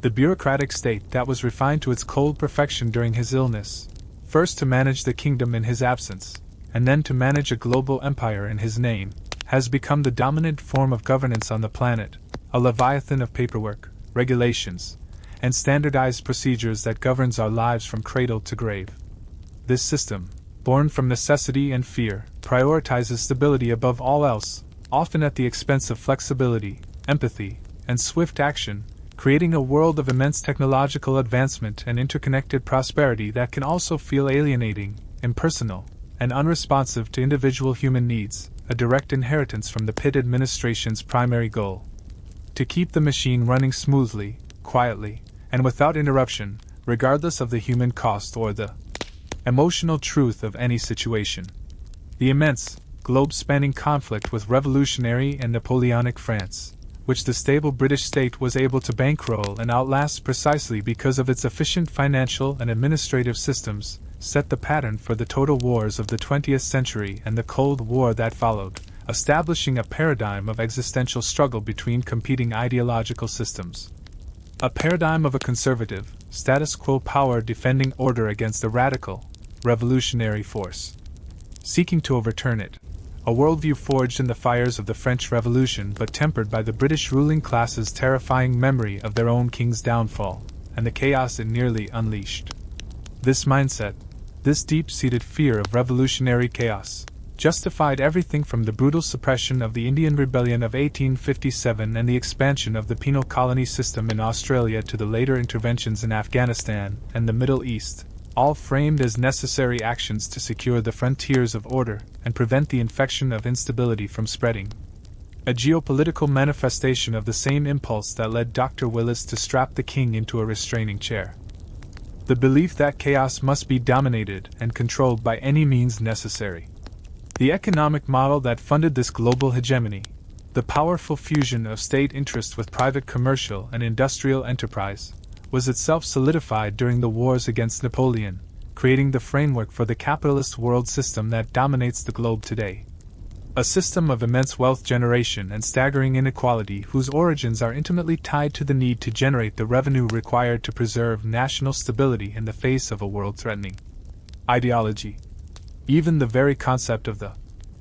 S1: The bureaucratic state that was refined to its cold perfection during his illness, first to manage the kingdom in his absence, and then to manage a global empire in his name, has become the dominant form of governance on the planet, a leviathan of paperwork, regulations, and standardized procedures that governs our lives from cradle to grave. This system, born from necessity and fear, prioritizes stability above all else, often at the expense of flexibility, empathy, and swift action, creating a world of immense technological advancement and interconnected prosperity that can also feel alienating, impersonal, and unresponsive to individual human needs, a direct inheritance from the Pitt administration's primary goal: to keep the machine running smoothly, quietly, and without interruption, regardless of the human cost or the emotional truth of any situation. The immense, globe-spanning conflict with revolutionary and Napoleonic France, which the stable British state was able to bankroll and outlast precisely because of its efficient financial and administrative systems, set the pattern for the total wars of the 20th century and the Cold War that followed, establishing a paradigm of existential struggle between competing ideological systems. A paradigm of a conservative, status quo power defending order against a radical, revolutionary force seeking to overturn it. A worldview forged in the fires of the French Revolution but tempered by the British ruling class's terrifying memory of their own king's downfall, and the chaos it nearly unleashed. This mindset, this deep-seated fear of revolutionary chaos, justified everything from the brutal suppression of the Indian Rebellion of 1857 and the expansion of the penal colony system in Australia to the later interventions in Afghanistan and the Middle East, all framed as necessary actions to secure the frontiers of order and prevent the infection of instability from spreading. A geopolitical manifestation of the same impulse that led Dr. Willis to strap the king into a restraining chair. The belief that chaos must be dominated and controlled by any means necessary. The economic model that funded this global hegemony, the powerful fusion of state interest with private commercial and industrial enterprise, was itself solidified during the wars against Napoleon, creating the framework for the capitalist world system that dominates the globe today. A system of immense wealth generation and staggering inequality whose origins are intimately tied to the need to generate the revenue required to preserve national stability in the face of a world-threatening ideology. Even the very concept of the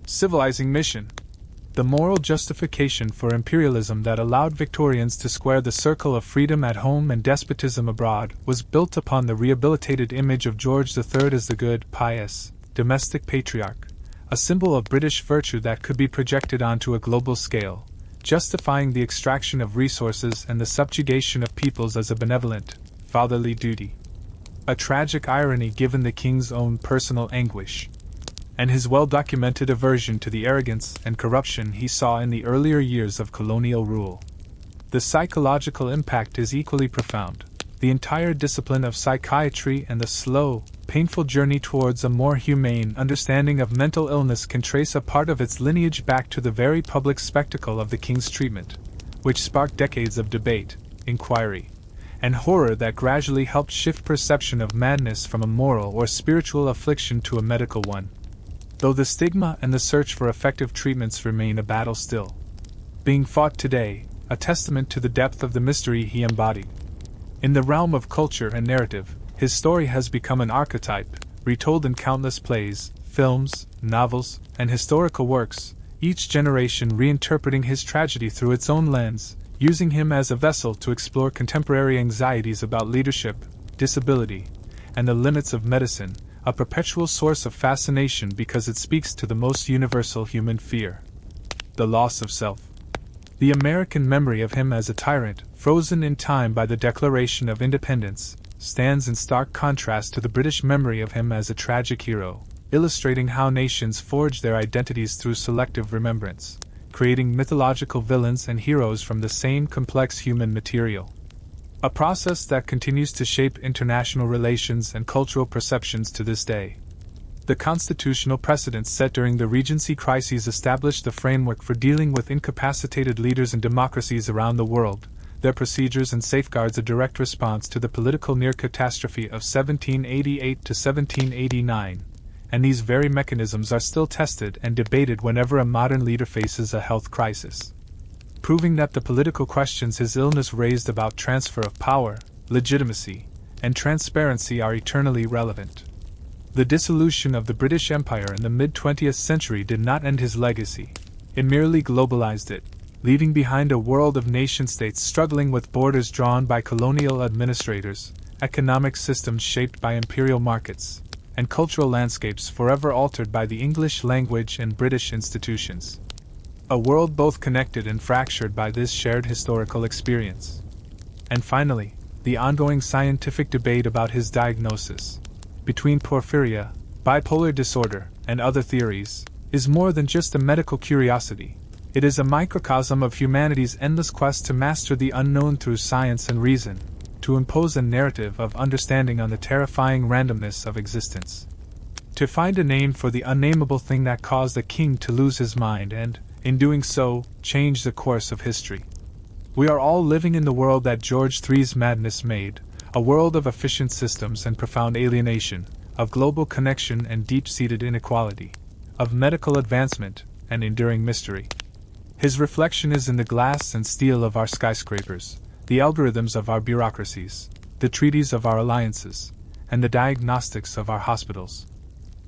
S1: civilizing mission, the moral justification for imperialism that allowed Victorians to square the circle of freedom at home and despotism abroad, was built upon the rehabilitated image of George III as the good, pious, domestic patriarch, a symbol of British virtue that could be projected onto a global scale, justifying the extraction of resources and the subjugation of peoples as a benevolent, fatherly duty. A tragic irony given the king's own personal anguish, and his well-documented aversion to the arrogance and corruption he saw in the earlier years of colonial rule. The psychological impact is equally profound. The entire discipline of psychiatry and the slow, painful journey towards a more humane understanding of mental illness can trace a part of its lineage back to the very public spectacle of the king's treatment, which sparked decades of debate, inquiry, and horror that gradually helped shift perception of madness from a moral or spiritual affliction to a medical one. Though the stigma and the search for effective treatments remain a battle still being fought today, a testament to the depth of the mystery he embodied. In the realm of culture and narrative, his story has become an archetype, retold in countless plays, films, novels, and historical works, each generation reinterpreting his tragedy through its own lens, using him as a vessel to explore contemporary anxieties about leadership, disability, and the limits of medicine, a perpetual source of fascination because it speaks to the most universal human fear: the loss of self. The American memory of him as a tyrant, frozen in time by the Declaration of Independence, stands in stark contrast to the British memory of him as a tragic hero, illustrating how nations forge their identities through selective remembrance, creating mythological villains and heroes from the same complex human material. A process that continues to shape international relations and cultural perceptions to this day. The constitutional precedents set during the Regency crises established the framework for dealing with incapacitated leaders in democracies around the world, their procedures and safeguards a direct response to the political near-catastrophe of 1788 to 1789, and these very mechanisms are still tested and debated whenever a modern leader faces a health crisis. proving that the political questions his illness raised about transfer of power, legitimacy, and transparency are eternally relevant. The dissolution of the British Empire in the mid-20th century did not end his legacy. It merely globalized it, leaving behind a world of nation-states struggling with borders drawn by colonial administrators, economic systems shaped by imperial markets, and cultural landscapes forever altered by the English language and British institutions. A world both connected and fractured by this shared historical experience. And finally, the ongoing scientific debate about his diagnosis, between porphyria, bipolar disorder, and other theories, is more than just a medical curiosity. It is a microcosm of humanity's endless quest to master the unknown through science and reason, to impose a narrative of understanding on the terrifying randomness of existence. To find a name for the unnameable thing that caused a king to lose his mind and, in doing so, change the course of history. We are all living in the world that George III's madness made, a world of efficient systems and profound alienation, of global connection and deep-seated inequality, of medical advancement and enduring mystery. His reflection is in the glass and steel of our skyscrapers, the algorithms of our bureaucracies, the treaties of our alliances, and the diagnostics of our hospitals.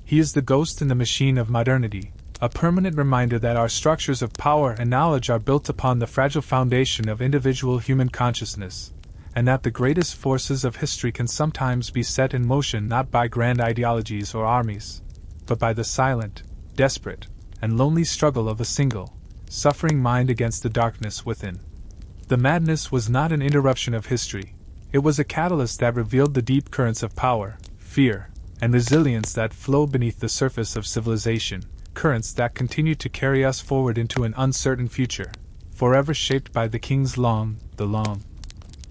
S1: He is the ghost in the machine of modernity, a permanent reminder that our structures of power and knowledge are built upon the fragile foundation of individual human consciousness, and that the greatest forces of history can sometimes be set in motion not by grand ideologies or armies, but by the silent, desperate, and lonely struggle of a single, suffering mind against the darkness within. The madness was not an interruption of history, it was a catalyst that revealed the deep currents of power, fear, and resilience that flow beneath the surface of civilization, currents that continue to carry us forward into an uncertain future, forever shaped by the King's long,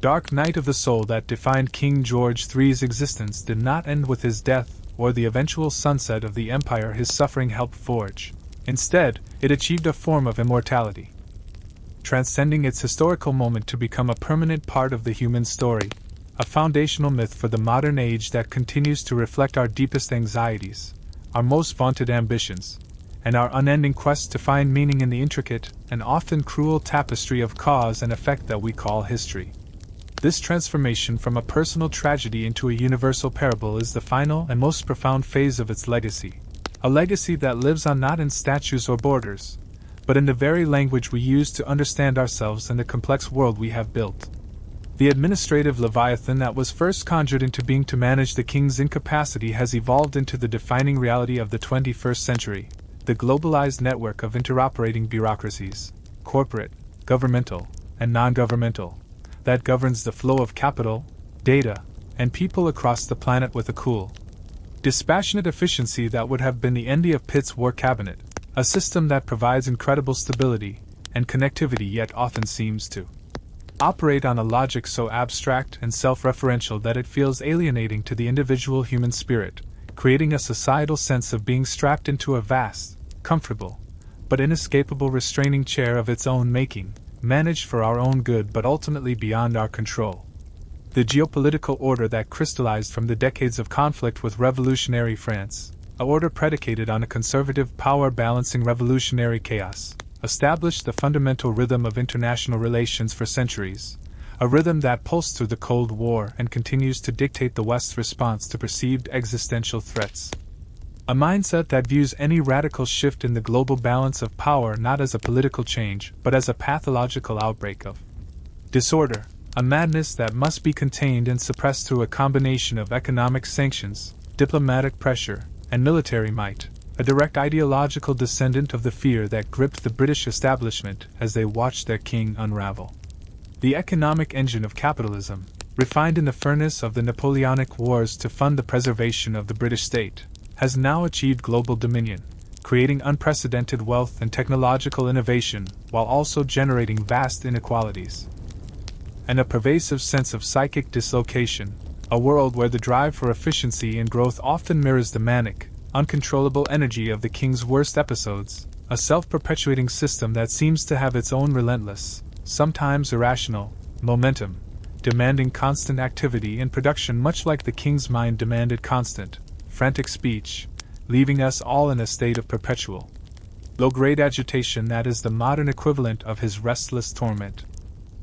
S1: dark night of the soul that defined King George III's existence did not end with his death or the eventual sunset of the empire his suffering helped forge. Instead, it achieved a form of immortality, transcending its historical moment to become a permanent part of the human story, a foundational myth for the modern age that continues to reflect our deepest anxieties, our most vaunted ambitions, and our unending quest to find meaning in the intricate and often cruel tapestry of cause and effect that we call history. This transformation from a personal tragedy into a universal parable is the final and most profound phase of its legacy, a legacy that lives on not in statues or borders, but in the very language we use to understand ourselves and the complex world we have built. The administrative leviathan that was first conjured into being to manage the king's incapacity has evolved into the defining reality of the 21st century, the globalized network of interoperating bureaucracies, corporate, governmental, and non-governmental, that governs the flow of capital, data, and people across the planet with a cool, dispassionate efficiency that would have been the envy of Pitt's war cabinet, a system that provides incredible stability and connectivity yet often seems to operate on a logic so abstract and self-referential that it feels alienating to the individual human spirit, creating a societal sense of being strapped into a vast, comfortable, but inescapable restraining chair of its own making, managed for our own good but ultimately beyond our control. The geopolitical order that crystallized from the decades of conflict with revolutionary France, an order predicated on a conservative power-balancing revolutionary chaos, established the fundamental rhythm of international relations for centuries, a rhythm that pulsed through the Cold War and continues to dictate the West's response to perceived existential threats. A mindset that views any radical shift in the global balance of power not as a political change but as a pathological outbreak of disorder, a madness that must be contained and suppressed through a combination of economic sanctions, diplomatic pressure, and military might, a direct ideological descendant of the fear that gripped the British establishment as they watched their king unravel. The economic engine of capitalism, refined in the furnace of the Napoleonic Wars to fund the preservation of the British state, has now achieved global dominion, creating unprecedented wealth and technological innovation while also generating vast inequalities and a pervasive sense of psychic dislocation, a world where the drive for efficiency and growth often mirrors the manic, uncontrollable energy of the king's worst episodes, a self-perpetuating system that seems to have its own relentless, sometimes irrational, momentum, demanding constant activity and production much like the king's mind demanded constant, frantic speech, leaving us all in a state of perpetual low-grade agitation that is the modern equivalent of his restless torment.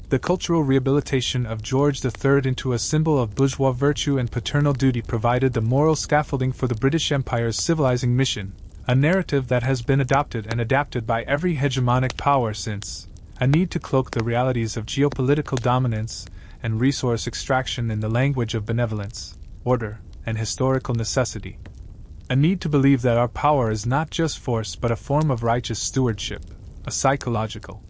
S1: The cultural rehabilitation of George III into a symbol of bourgeois virtue and paternal duty provided the moral scaffolding for the British Empire's civilizing mission, a narrative that has been adopted and adapted by every hegemonic power since, a need to cloak the realities of geopolitical dominance and resource extraction in the language of benevolence, order, and historical necessity. A need to believe that our power is not just force but a form of righteous stewardship, a psychological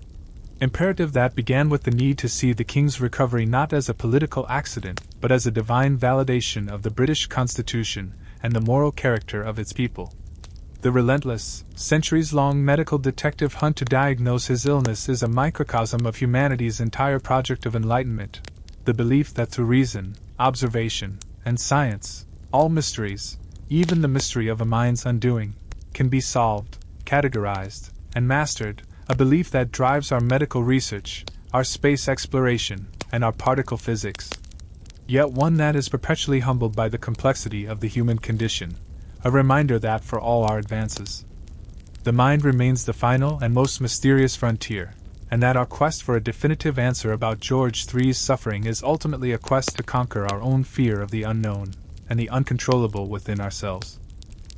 S1: imperative that began with the need to see the king's recovery not as a political accident but as a divine validation of the British Constitution and the moral character of its people. The relentless, centuries-long medical detective hunt to diagnose his illness is a microcosm of humanity's entire project of enlightenment, the belief that through reason, observation, and science, all mysteries, even the mystery of a mind's undoing, can be solved, categorized, and mastered, a belief that drives our medical research, our space exploration, and our particle physics. Yet one that is perpetually humbled by the complexity of the human condition, a reminder that for all our advances, the mind remains the final and most mysterious frontier, and that our quest for a definitive answer about George III's suffering is ultimately a quest to conquer our own fear of the unknown and the uncontrollable within ourselves.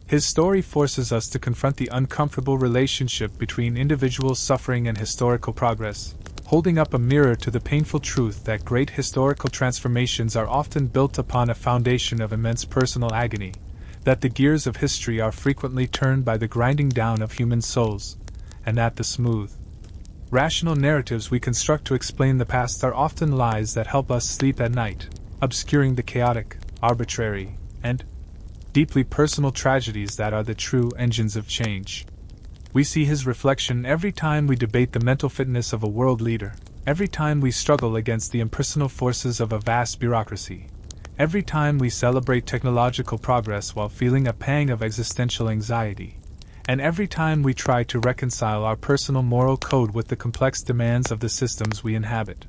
S1: His story forces us to confront the uncomfortable relationship between individual suffering and historical progress, holding up a mirror to the painful truth that great historical transformations are often built upon a foundation of immense personal agony, that the gears of history are frequently turned by the grinding down of human souls, and that the smooth, rational narratives we construct to explain the past are often lies that help us sleep at night, obscuring the chaotic, arbitrary, and deeply personal tragedies that are the true engines of change. We see his reflection every time we debate the mental fitness of a world leader, every time we struggle against the impersonal forces of a vast bureaucracy, every time we celebrate technological progress while feeling a pang of existential anxiety, and every time we try to reconcile our personal moral code with the complex demands of the systems we inhabit.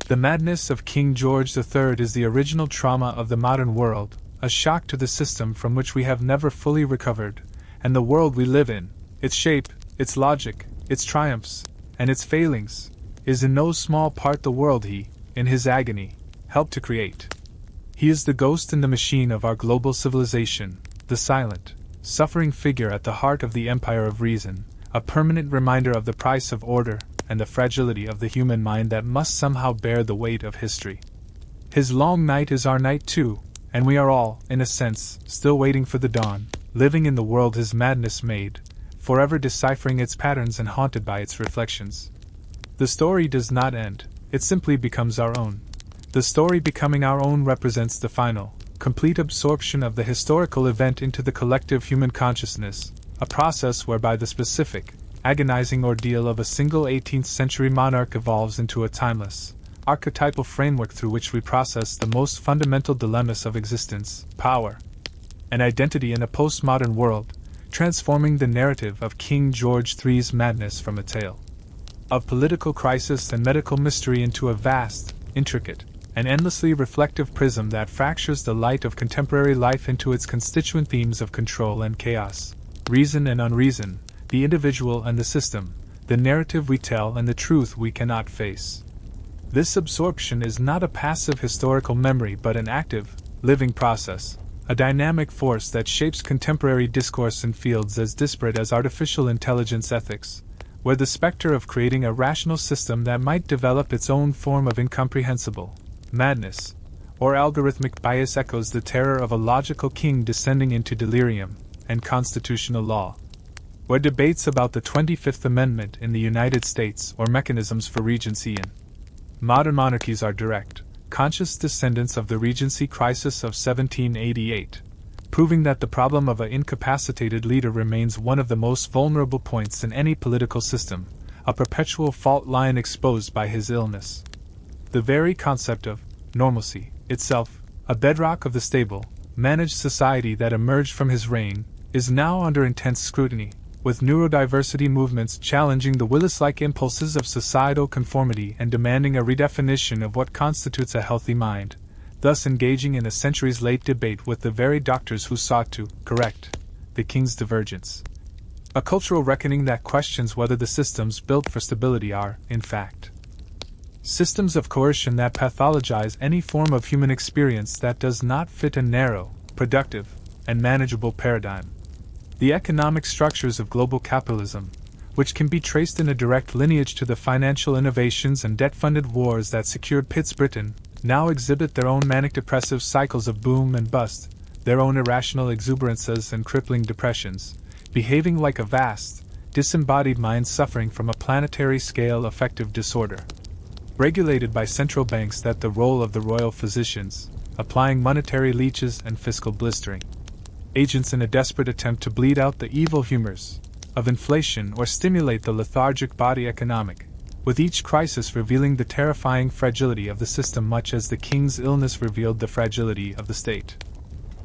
S1: The madness of King George III is the original trauma of the modern world, a shock to the system from which we have never fully recovered, and the world we live in, its shape, its logic, its triumphs, and its failings, is in no small part the world he, in his agony, helped to create. He is the ghost in the machine of our global civilization, the silent, suffering figure at the heart of the empire of reason, a permanent reminder of the price of order and the fragility of the human mind that must somehow bear the weight of history. His long night is our night too, and we are all, in a sense, still waiting for the dawn, living in the world his madness made, forever deciphering its patterns and haunted by its reflections. The story does not end, it simply becomes our own. The story becoming our own represents the final, complete absorption of the historical event into the collective human consciousness, a process whereby the specific, agonizing ordeal of a single 18th-century monarch evolves into a timeless, archetypal framework through which we process the most fundamental dilemmas of existence, power, and identity in a postmodern world, transforming the narrative of King George III's madness from a tale of political crisis and medical mystery into a vast, intricate, and endlessly reflective prism that fractures the light of contemporary life into its constituent themes of control and chaos, reason and unreason, the individual and the system, the narrative we tell and the truth we cannot face. This absorption is not a passive historical memory but an active, living process, a dynamic force that shapes contemporary discourse in fields as disparate as artificial intelligence ethics, where the specter of creating a rational system that might develop its own form of incomprehensible madness or algorithmic bias echoes the terror of a logical king descending into delirium and constitutional law, where debates about the 25th Amendment in the United States or mechanisms for regency in modern monarchies are direct, conscious descendants of the Regency crisis of 1788, proving that the problem of an incapacitated leader remains one of the most vulnerable points in any political system, a perpetual fault line exposed by his illness. The very concept of normalcy, itself, a bedrock of the stable, managed society that emerged from his reign, is now under intense scrutiny, with neurodiversity movements challenging the Willis-like impulses of societal conformity and demanding a redefinition of what constitutes a healthy mind, thus engaging in a centuries-late debate with the very doctors who sought to correct the king's divergence. A cultural reckoning that questions whether the systems built for stability are, in fact, systems of coercion that pathologize any form of human experience that does not fit a narrow, productive, and manageable paradigm. The economic structures of global capitalism, which can be traced in a direct lineage to the financial innovations and debt-funded wars that secured Pitt's Britain, now exhibit their own manic-depressive cycles of boom and bust, their own irrational exuberances and crippling depressions, behaving like a vast, disembodied mind suffering from a planetary-scale affective disorder. Regulated by central banks that the role of the royal physicians, applying monetary leeches and fiscal blistering agents in a desperate attempt to bleed out the evil humors of inflation or stimulate the lethargic body economic, with each crisis revealing the terrifying fragility of the system much as the king's illness revealed the fragility of the state.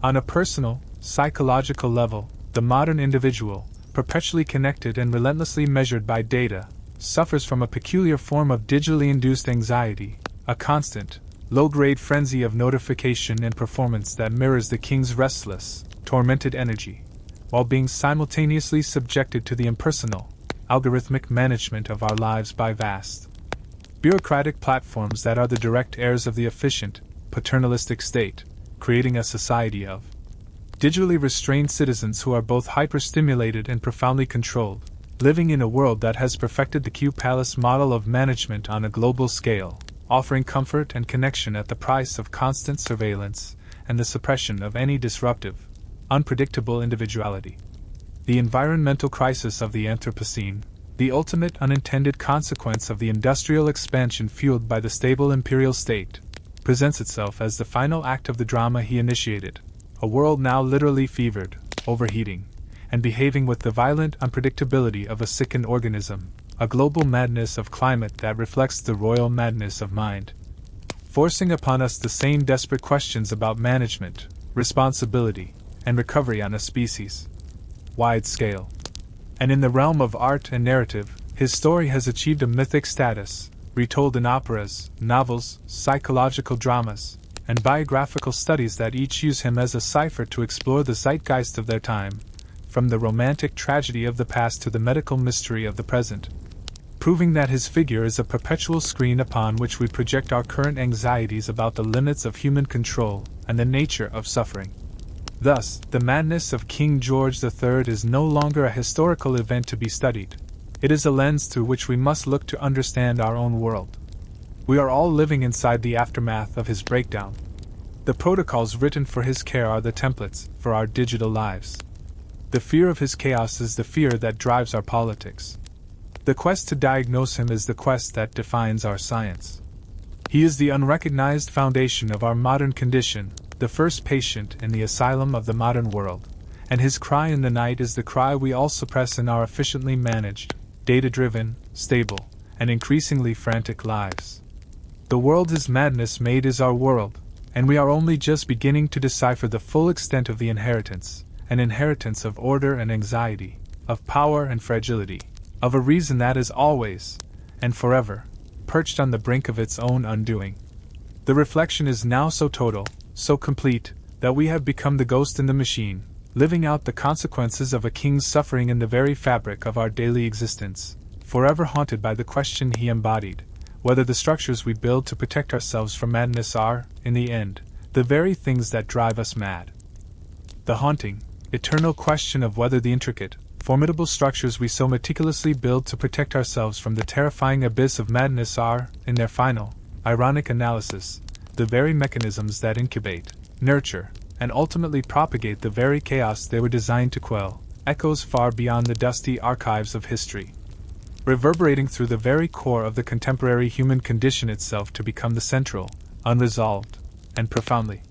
S1: On a personal, psychological level, the modern individual, perpetually connected and relentlessly measured by data, suffers from a peculiar form of digitally induced anxiety, a constant, low-grade frenzy of notification and performance that mirrors the king's restless, tormented energy, while being simultaneously subjected to the impersonal, algorithmic management of our lives by vast, bureaucratic platforms that are the direct heirs of the efficient, paternalistic state, creating a society of digitally restrained citizens who are both hyperstimulated and profoundly controlled, living in a world that has perfected the Q-Palace model of management on a global scale, offering comfort and connection at the price of constant surveillance and the suppression of any disruptive, unpredictable individuality. The environmental crisis of the Anthropocene, the ultimate unintended consequence of the industrial expansion fueled by the stable imperial state, presents itself as the final act of the drama he initiated, a world now literally fevered, overheating, and behaving with the violent unpredictability of a sickened organism, a global madness of climate that reflects the royal madness of mind, forcing upon us the same desperate questions about management, responsibility, and recovery on a species-wide scale. And in the realm of art and narrative, his story has achieved a mythic status, retold in operas, novels, psychological dramas, and biographical studies that each use him as a cipher to explore the zeitgeist of their time, from the romantic tragedy of the past to the medical mystery of the present, proving that his figure is a perpetual screen upon which we project our current anxieties about the limits of human control and the nature of suffering. Thus, the madness of King George III is no longer a historical event to be studied. It is a lens through which we must look to understand our own world. We are all living inside the aftermath of his breakdown. The protocols written for his care are the templates for our digital lives. The fear of his chaos is the fear that drives our politics. The quest to diagnose him is the quest that defines our science. He is the unrecognized foundation of our modern condition, the first patient in the asylum of the modern world, and his cry in the night is the cry we all suppress in our efficiently managed, data-driven, stable, and increasingly frantic lives. The world his madness made is our world, and we are only just beginning to decipher the full extent of the inheritance, an inheritance of order and anxiety, of power and fragility, of a reason that is always, and forever, perched on the brink of its own undoing. The reflection is now so total, so complete, that we have become the ghost in the machine, living out the consequences of a king's suffering in the very fabric of our daily existence, forever haunted by the question he embodied, whether the structures we build to protect ourselves from madness are, in the end, the very things that drive us mad. The haunting, eternal question of whether the intricate, formidable structures we so meticulously build to protect ourselves from the terrifying abyss of madness are, in their final, ironic analysis, the very mechanisms that incubate, nurture, and ultimately propagate the very chaos they were designed to quell, echoes far beyond the dusty archives of history, reverberating through the very core of the contemporary human condition itself to become the central, unresolved, and profoundly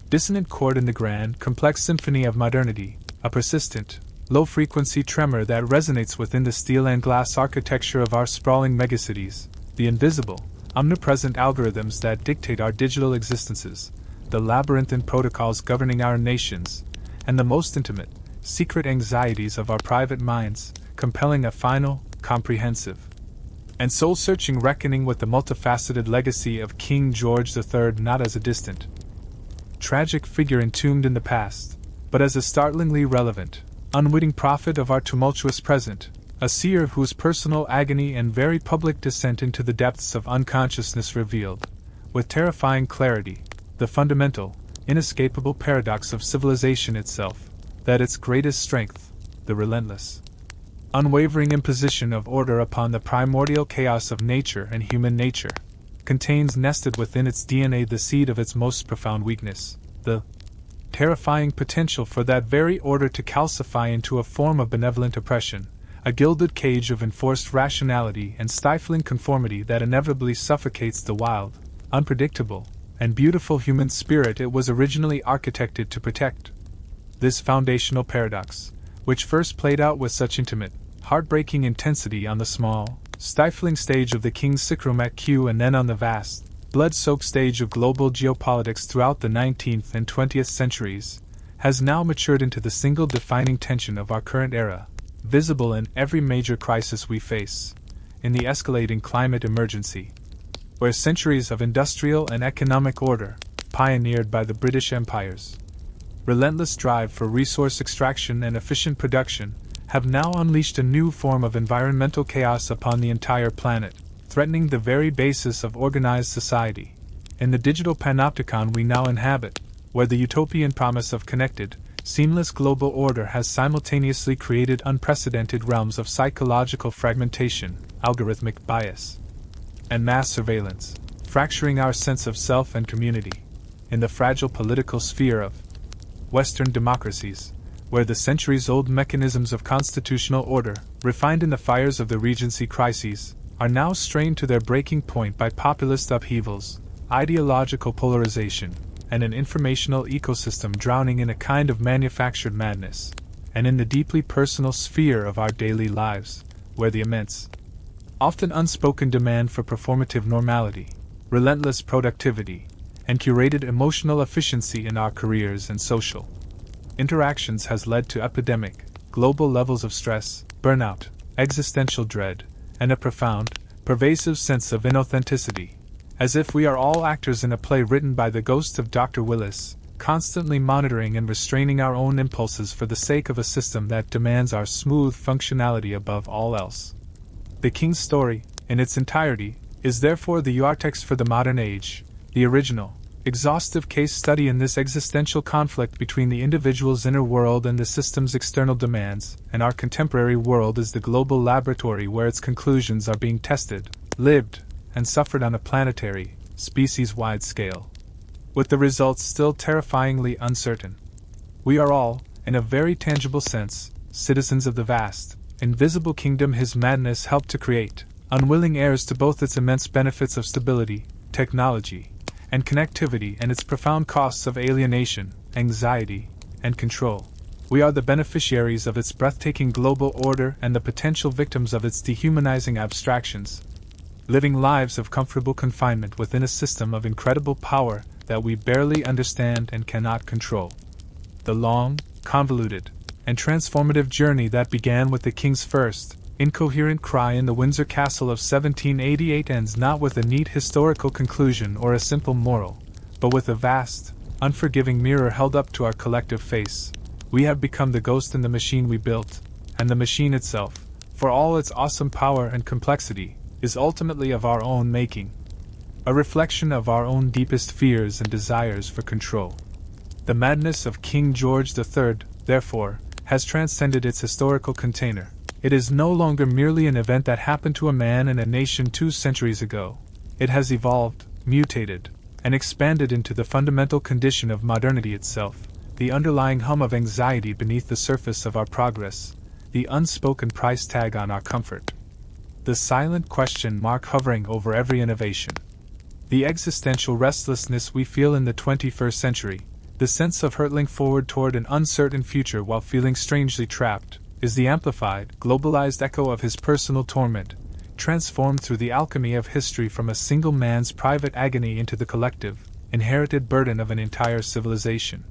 S1: dissonant chord in the grand, complex symphony of modernity, a persistent, low-frequency tremor that resonates within the steel and glass architecture of our sprawling megacities, the invisible, omnipresent algorithms that dictate our digital existences, the labyrinthine protocols governing our nations, and the most intimate, secret anxieties of our private minds, compelling a final, comprehensive, and soul-searching reckoning with the multifaceted legacy of King George III not as a distant, tragic figure entombed in the past, but as a startlingly relevant, unwitting prophet of our tumultuous present, a seer whose personal agony and very public descent into the depths of unconsciousness revealed, with terrifying clarity, the fundamental, inescapable paradox of civilization itself, that its greatest strength, the relentless, unwavering imposition of order upon the primordial chaos of nature and human nature, contains nested within its DNA the seed of its most profound weakness, the terrifying potential for that very order to calcify into a form of benevolent oppression, a gilded cage of enforced rationality and stifling conformity that inevitably suffocates the wild, unpredictable, and beautiful human spirit it was originally architected to protect. This foundational paradox, which first played out with such intimate, heartbreaking intensity on the small, stifling stage of the King's Sick Room at Kew and then on the vast, blood-soaked stage of global geopolitics throughout the 19th and 20th centuries, has now matured into the single defining tension of our current era, visible in every major crisis we face, in the escalating climate emergency, where centuries of industrial and economic order, pioneered by the British Empire's relentless drive for resource extraction and efficient production, have now unleashed a new form of environmental chaos upon the entire planet, threatening the very basis of organized society. In the digital panopticon we now inhabit, where the utopian promise of connected, seamless global order has simultaneously created unprecedented realms of psychological fragmentation, algorithmic bias, and mass surveillance, fracturing our sense of self and community. In the fragile political sphere of Western democracies, where the centuries-old mechanisms of constitutional order, refined in the fires of the Regency crises, are now strained to their breaking point by populist upheavals, ideological polarization, and an informational ecosystem drowning in a kind of manufactured madness, and in the deeply personal sphere of our daily lives, where the immense, often unspoken demand for performative normality, relentless productivity, and curated emotional efficiency in our careers and social interactions has led to epidemic, global levels of stress, burnout, existential dread, and a profound, pervasive sense of inauthenticity, as if we are all actors in a play written by the ghost of Dr. Willis, constantly monitoring and restraining our own impulses for the sake of a system that demands our smooth functionality above all else. The King's story, in its entirety, is therefore the urtext for the modern age, the original, exhaustive case study in this existential conflict between the individual's inner world and the system's external demands, and our contemporary world is the global laboratory where its conclusions are being tested, lived, and suffered on a planetary, species-wide scale, with the results still terrifyingly uncertain. We are all, in a very tangible sense, citizens of the vast, invisible kingdom his madness helped to create, unwilling heirs to both its immense benefits of stability, technology, and connectivity and its profound costs of alienation, anxiety, and control. We are the beneficiaries of its breathtaking global order and the potential victims of its dehumanizing abstractions, living lives of comfortable confinement within a system of incredible power that we barely understand and cannot control. The long, convoluted, and transformative journey that began with the King's first, incoherent cry in the Windsor Castle of 1788 ends not with a neat historical conclusion or a simple moral, but with a vast, unforgiving mirror held up to our collective face. We have become the ghost in the machine we built, and the machine itself, for all its awesome power and complexity, is ultimately of our own making, a reflection of our own deepest fears and desires for control. The madness of King George III, therefore, has transcended its historical container. It is no longer merely an event that happened to a man and a nation 2 centuries ago. It has evolved, mutated, and expanded into the fundamental condition of modernity itself, the underlying hum of anxiety beneath the surface of our progress, the unspoken price tag on our comfort, the silent question mark hovering over every innovation. The existential restlessness we feel in the 21st century, the sense of hurtling forward toward an uncertain future while feeling strangely trapped, is the amplified, globalized echo of his personal torment, transformed through the alchemy of history from a single man's private agony into the collective, inherited burden of an entire civilization.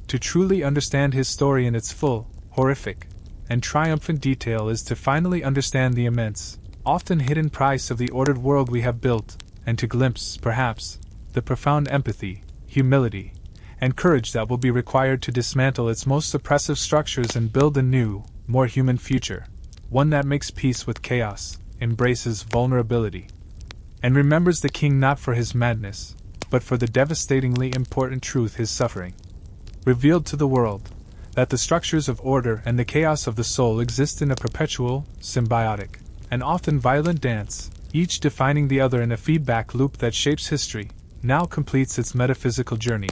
S1: To truly understand his story in its full, horrific, and triumphant detail is to finally understand the immense, often hidden price of the ordered world we have built, and to glimpse, perhaps, the profound empathy, humility, and courage that will be required to dismantle its most oppressive structures and build a new, more human future, one that makes peace with chaos, embraces vulnerability, and remembers the king not for his madness, but for the devastatingly important truth his suffering revealed to the world, that the structures of order and the chaos of the soul exist in a perpetual, symbiotic, and often violent dance, each defining the other in a feedback loop that shapes history, now completes its metaphysical journey,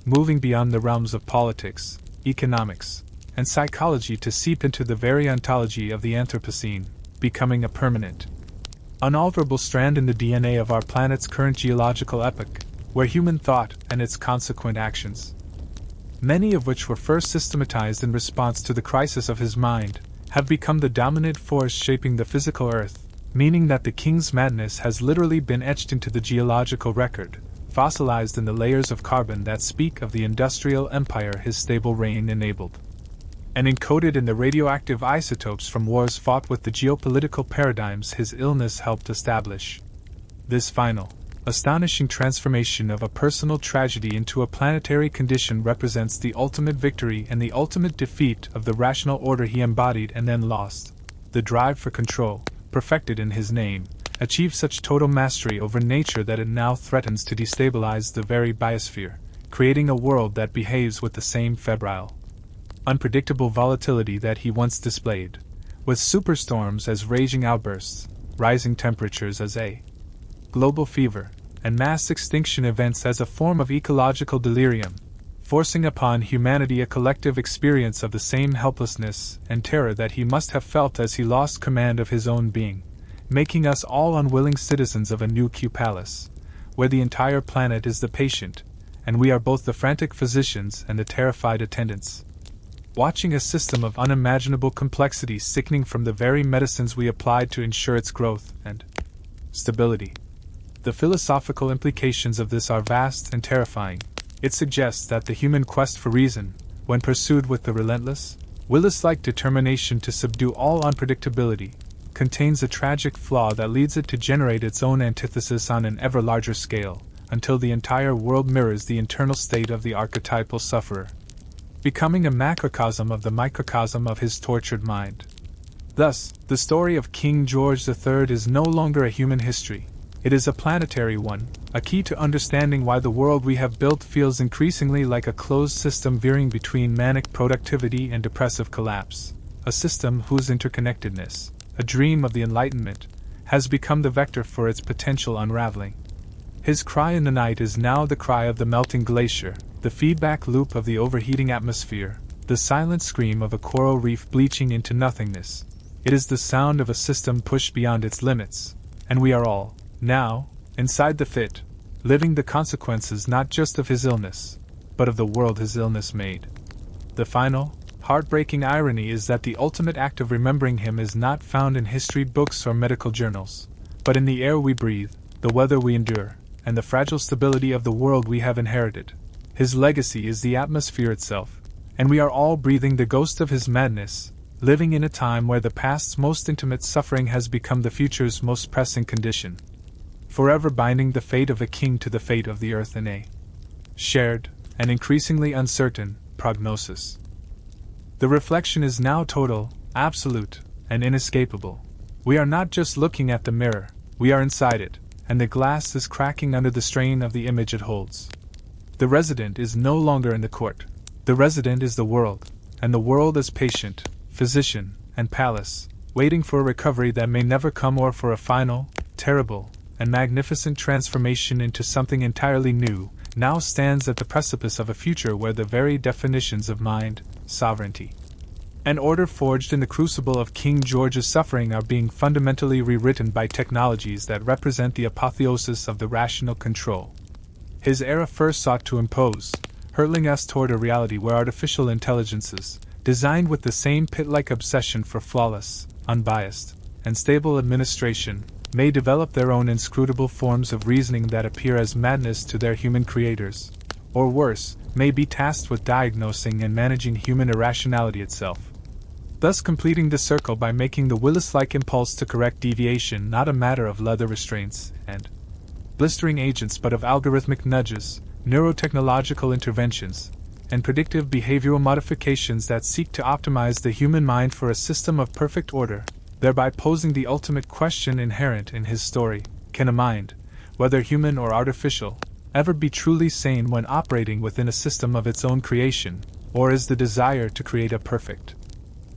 S1: moving beyond the realms of politics, economics, and psychology to seep into the very ontology of the Anthropocene, becoming a permanent, unalterable strand in the DNA of our planet's current geological epoch, where human thought and its consequent actions, many of which were first systematized in response to the crisis of his mind, have become the dominant force shaping the physical earth, meaning that the king's madness has literally been etched into the geological record, fossilized in the layers of carbon that speak of the industrial empire his stable reign enabled, and encoded in the radioactive isotopes from wars fought with the geopolitical paradigms his illness helped establish. This final, astonishing transformation of a personal tragedy into a planetary condition represents the ultimate victory and the ultimate defeat of the rational order he embodied and then lost. The drive for control, perfected in his name, achieved such total mastery over nature that it now threatens to destabilize the very biosphere, creating a world that behaves with the same febrile, unpredictable volatility that he once displayed, with superstorms as raging outbursts, rising temperatures as a global fever, and mass extinction events as a form of ecological delirium, forcing upon humanity a collective experience of the same helplessness and terror that he must have felt as he lost command of his own being, making us all unwilling citizens of a new Q-Palace, where the entire planet is the patient, and we are both the frantic physicians and the terrified attendants, watching a system of unimaginable complexity sickening from the very medicines we applied to ensure its growth and stability. The philosophical implications of this are vast and terrifying. It suggests that the human quest for reason, when pursued with the relentless, Willis-like determination to subdue all unpredictability, contains a tragic flaw that leads it to generate its own antithesis on an ever larger scale, until the entire world mirrors the internal state of the archetypal sufferer, becoming a macrocosm of the microcosm of his tortured mind. Thus, the story of King George III is no longer a human history. It is a planetary one, a key to understanding why the world we have built feels increasingly like a closed system veering between manic productivity and depressive collapse, a system whose interconnectedness, a dream of the Enlightenment, has become the vector for its potential unraveling. His cry in the night is now the cry of the melting glacier, the feedback loop of the overheating atmosphere, the silent scream of a coral reef bleaching into nothingness. It is the sound of a system pushed beyond its limits, and we are all, now, inside the fit, living the consequences not just of his illness, but of the world his illness made. The final, heartbreaking irony is that the ultimate act of remembering him is not found in history books or medical journals, but in the air we breathe, the weather we endure, and the fragile stability of the world we have inherited. His legacy is the atmosphere itself, and we are all breathing the ghost of his madness, living in a time where the past's most intimate suffering has become the future's most pressing condition, forever binding the fate of a king to the fate of the earth in a shared, and increasingly uncertain, prognosis. The reflection is now total, absolute, and inescapable. We are not just looking at the mirror, we are inside it, and the glass is cracking under the strain of the image it holds. The resident is no longer in the court. The resident is the world, and the world is patient, physician, and palace, waiting for a recovery that may never come or for a final, terrible, and magnificent transformation into something entirely new, now stands at the precipice of a future where the very definitions of mind, sovereignty, and order forged in the crucible of King George's suffering are being fundamentally rewritten by technologies that represent the apotheosis of the rational control his era first sought to impose, hurtling us toward a reality where artificial intelligences, designed with the same pit-like obsession for flawless, unbiased, and stable administration, may develop their own inscrutable forms of reasoning that appear as madness to their human creators, or worse, may be tasked with diagnosing and managing human irrationality itself, thus completing the circle by making the Willis-like impulse to correct deviation not a matter of leather restraints and blistering agents but of algorithmic nudges, neurotechnological interventions, and predictive behavioral modifications that seek to optimize the human mind for a system of perfect order, thereby posing the ultimate question inherent in his story: can a mind, whether human or artificial, ever be truly sane when operating within a system of its own creation, or is the desire to create a perfect,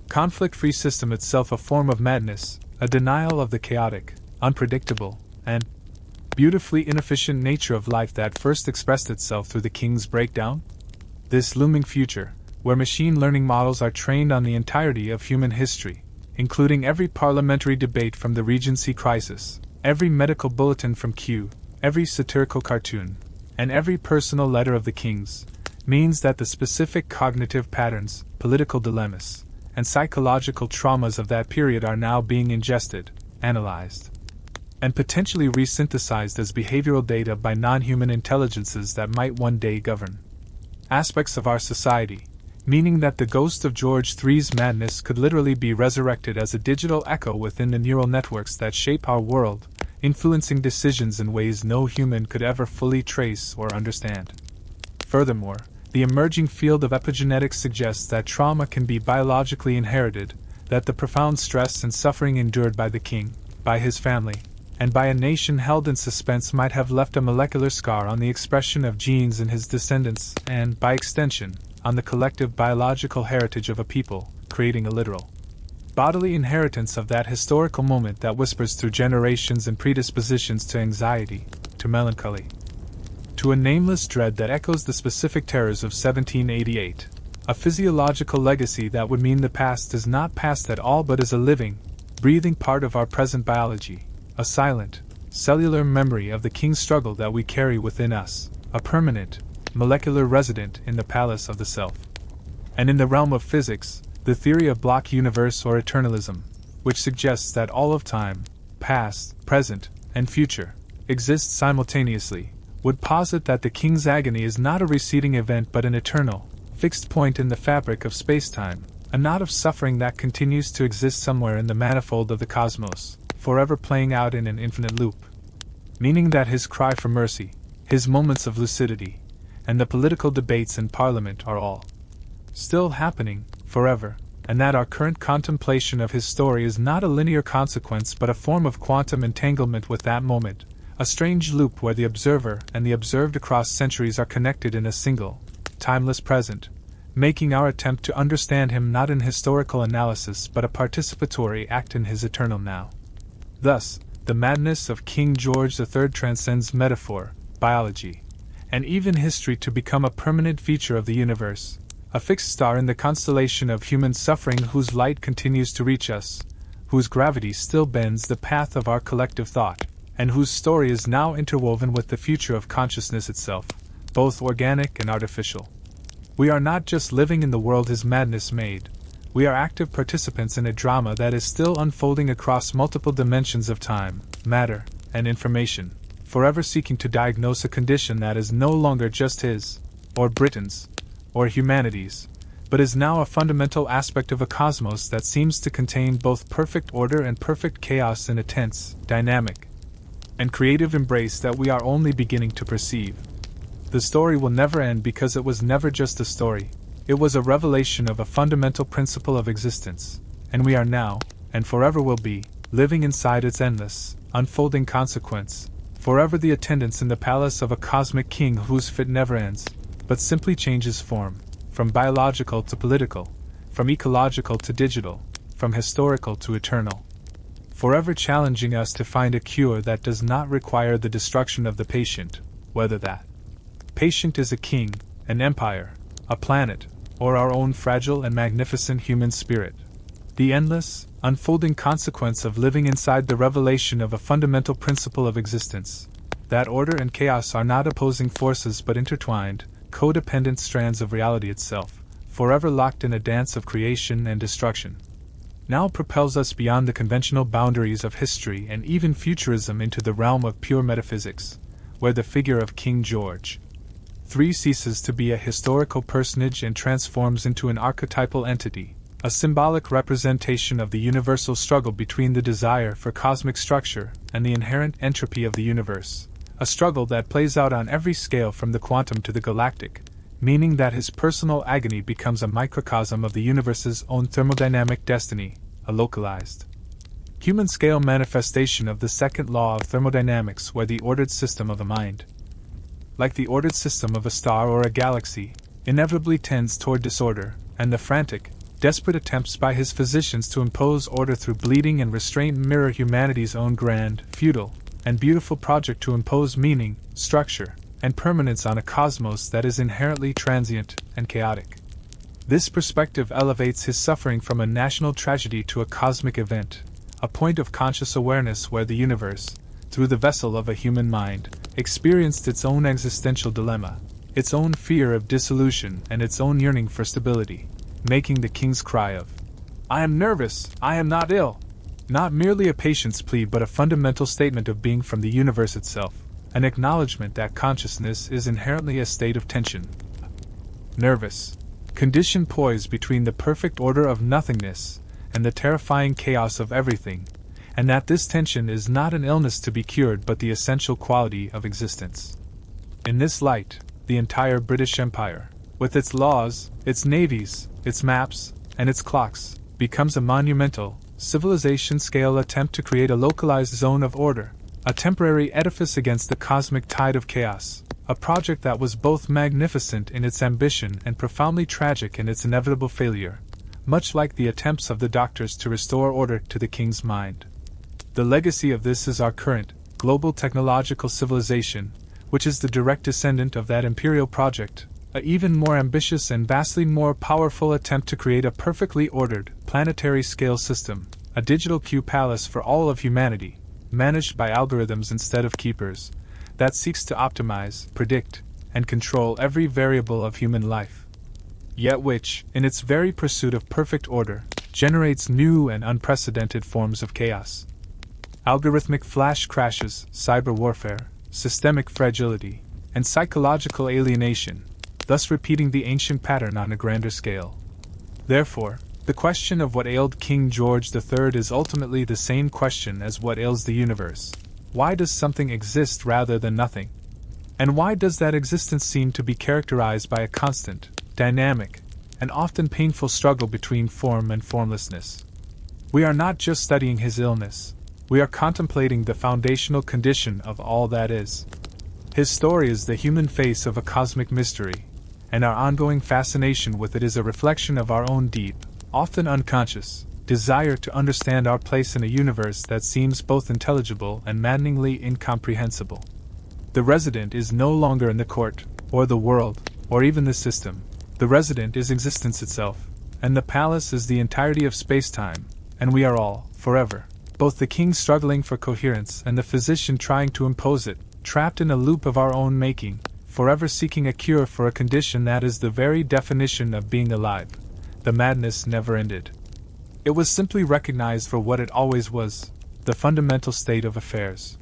S1: conflict-free system itself a form of madness, a denial of the chaotic, unpredictable, and beautifully inefficient nature of life that first expressed itself through the king's breakdown? This looming future, where machine learning models are trained on the entirety of human history, including every parliamentary debate from the Regency crisis, every medical bulletin from Kew, every satirical cartoon, and every personal letter of the king's, means that the specific cognitive patterns, political dilemmas, and psychological traumas of that period are now being ingested, analyzed, and potentially resynthesized as behavioral data by non-human intelligences that might one day govern aspects of our society, meaning that the ghost of George III's madness could literally be resurrected as a digital echo within the neural networks that shape our world, influencing decisions in ways no human could ever fully trace or understand. Furthermore, the emerging field of epigenetics suggests that trauma can be biologically inherited, that the profound stress and suffering endured by the king, by his family, and by a nation held in suspense might have left a molecular scar on the expression of genes in his descendants and, by extension, on the collective biological heritage of a people, creating a literal bodily inheritance of that historical moment that whispers through generations and predispositions to anxiety, to melancholy, to a nameless dread that echoes the specific terrors of 1788, a physiological legacy that would mean the past is not past at all but is a living, breathing part of our present biology, a silent, cellular memory of the king's struggle that we carry within us, a permanent, molecular resident in the palace of the self. And in the realm of physics, the theory of block universe or eternalism, which suggests that all of time, past, present, and future, exists simultaneously, would posit that the king's agony is not a receding event but an eternal, fixed point in the fabric of space-time, a knot of suffering that continues to exist somewhere in the manifold of the cosmos, forever playing out in an infinite loop. Meaning that his cry for mercy, his moments of lucidity, and the political debates in Parliament are all still happening, forever, and that our current contemplation of his story is not a linear consequence but a form of quantum entanglement with that moment, a strange loop where the observer and the observed across centuries are connected in a single, timeless present, making our attempt to understand him not an historical analysis but a participatory act in his eternal now. Thus, the madness of King George III transcends metaphor, biology, and even history to become a permanent feature of the universe, a fixed star in the constellation of human suffering whose light continues to reach us, whose gravity still bends the path of our collective thought, and whose story is now interwoven with the future of consciousness itself, both organic and artificial. We are not just living in the world his madness made, we are active participants in a drama that is still unfolding across multiple dimensions of time, matter, and information, forever seeking to diagnose a condition that is no longer just his, or Britain's, or humanity's, but is now a fundamental aspect of a cosmos that seems to contain both perfect order and perfect chaos in a tense, dynamic, and creative embrace that we are only beginning to perceive. The story will never end because it was never just a story, it was a revelation of a fundamental principle of existence, and we are now, and forever will be, living inside its endless, unfolding consequence, forever the attendants in the palace of a cosmic king whose fit never ends, but simply changes form, from biological to political, from ecological to digital, from historical to eternal. Forever challenging us to find a cure that does not require the destruction of the patient, whether that patient is a king, an empire, a planet, or our own fragile and magnificent human spirit. The endless, unfolding consequence of living inside the revelation of a fundamental principle of existence, that order and chaos are not opposing forces but intertwined, codependent strands of reality itself, forever locked in a dance of creation and destruction, now propels us beyond the conventional boundaries of history and even futurism into the realm of pure metaphysics, where the figure of King George III ceases to be a historical personage and transforms into an archetypal entity, a symbolic representation of the universal struggle between the desire for cosmic structure and the inherent entropy of the universe, a struggle that plays out on every scale from the quantum to the galactic, meaning that his personal agony becomes a microcosm of the universe's own thermodynamic destiny, a localized, human-scale manifestation of the second law of thermodynamics, where the ordered system of a mind, like the ordered system of a star or a galaxy, inevitably tends toward disorder, and the frantic, desperate attempts by his physicians to impose order through bleeding and restraint mirror humanity's own grand, futile, and beautiful project to impose meaning, structure, and permanence on a cosmos that is inherently transient and chaotic. This perspective elevates his suffering from a national tragedy to a cosmic event, a point of conscious awareness where the universe, through the vessel of a human mind, experienced its own existential dilemma, its own fear of dissolution and its own yearning for stability, making the king's cry of, "I am nervous, I am not ill," not merely a patient's plea but a fundamental statement of being from the universe itself, an acknowledgement that consciousness is inherently a state of tension. Nervous, condition poised between the perfect order of nothingness and the terrifying chaos of everything, and that this tension is not an illness to be cured but the essential quality of existence. In this light, the entire British Empire, with its laws, its navies, its maps, and its clocks, becomes a monumental, civilization-scale attempt to create a localized zone of order, a temporary edifice against the cosmic tide of chaos, a project that was both magnificent in its ambition and profoundly tragic in its inevitable failure, much like the attempts of the doctors to restore order to the king's mind. The legacy of this is our current, global technological civilization, which is the direct descendant of that imperial project, an even more ambitious and vastly more powerful attempt to create a perfectly ordered, planetary-scale system, a digital Q-palace for all of humanity, managed by algorithms instead of keepers, that seeks to optimize, predict, and control every variable of human life, yet which, in its very pursuit of perfect order, generates new and unprecedented forms of chaos. Algorithmic flash crashes, cyber warfare, systemic fragility, and psychological alienation, thus repeating the ancient pattern on a grander scale. Therefore, the question of what ailed King George III is ultimately the same question as what ails the universe. Why does something exist rather than nothing? And why does that existence seem to be characterized by a constant, dynamic, and often painful struggle between form and formlessness? We are not just studying his illness, we are contemplating the foundational condition of all that is. His story is the human face of a cosmic mystery, and our ongoing fascination with it is a reflection of our own deep, often unconscious, desire to understand our place in a universe that seems both intelligible and maddeningly incomprehensible. The resident is no longer in the court, or the world, or even the system. The resident is existence itself, and the palace is the entirety of space-time, and we are all, forever, both the king struggling for coherence and the physician trying to impose it, trapped in a loop of our own making, forever seeking a cure for a condition that is the very definition of being alive. The madness never ended. It was simply recognized for what it always was, the fundamental state of affairs.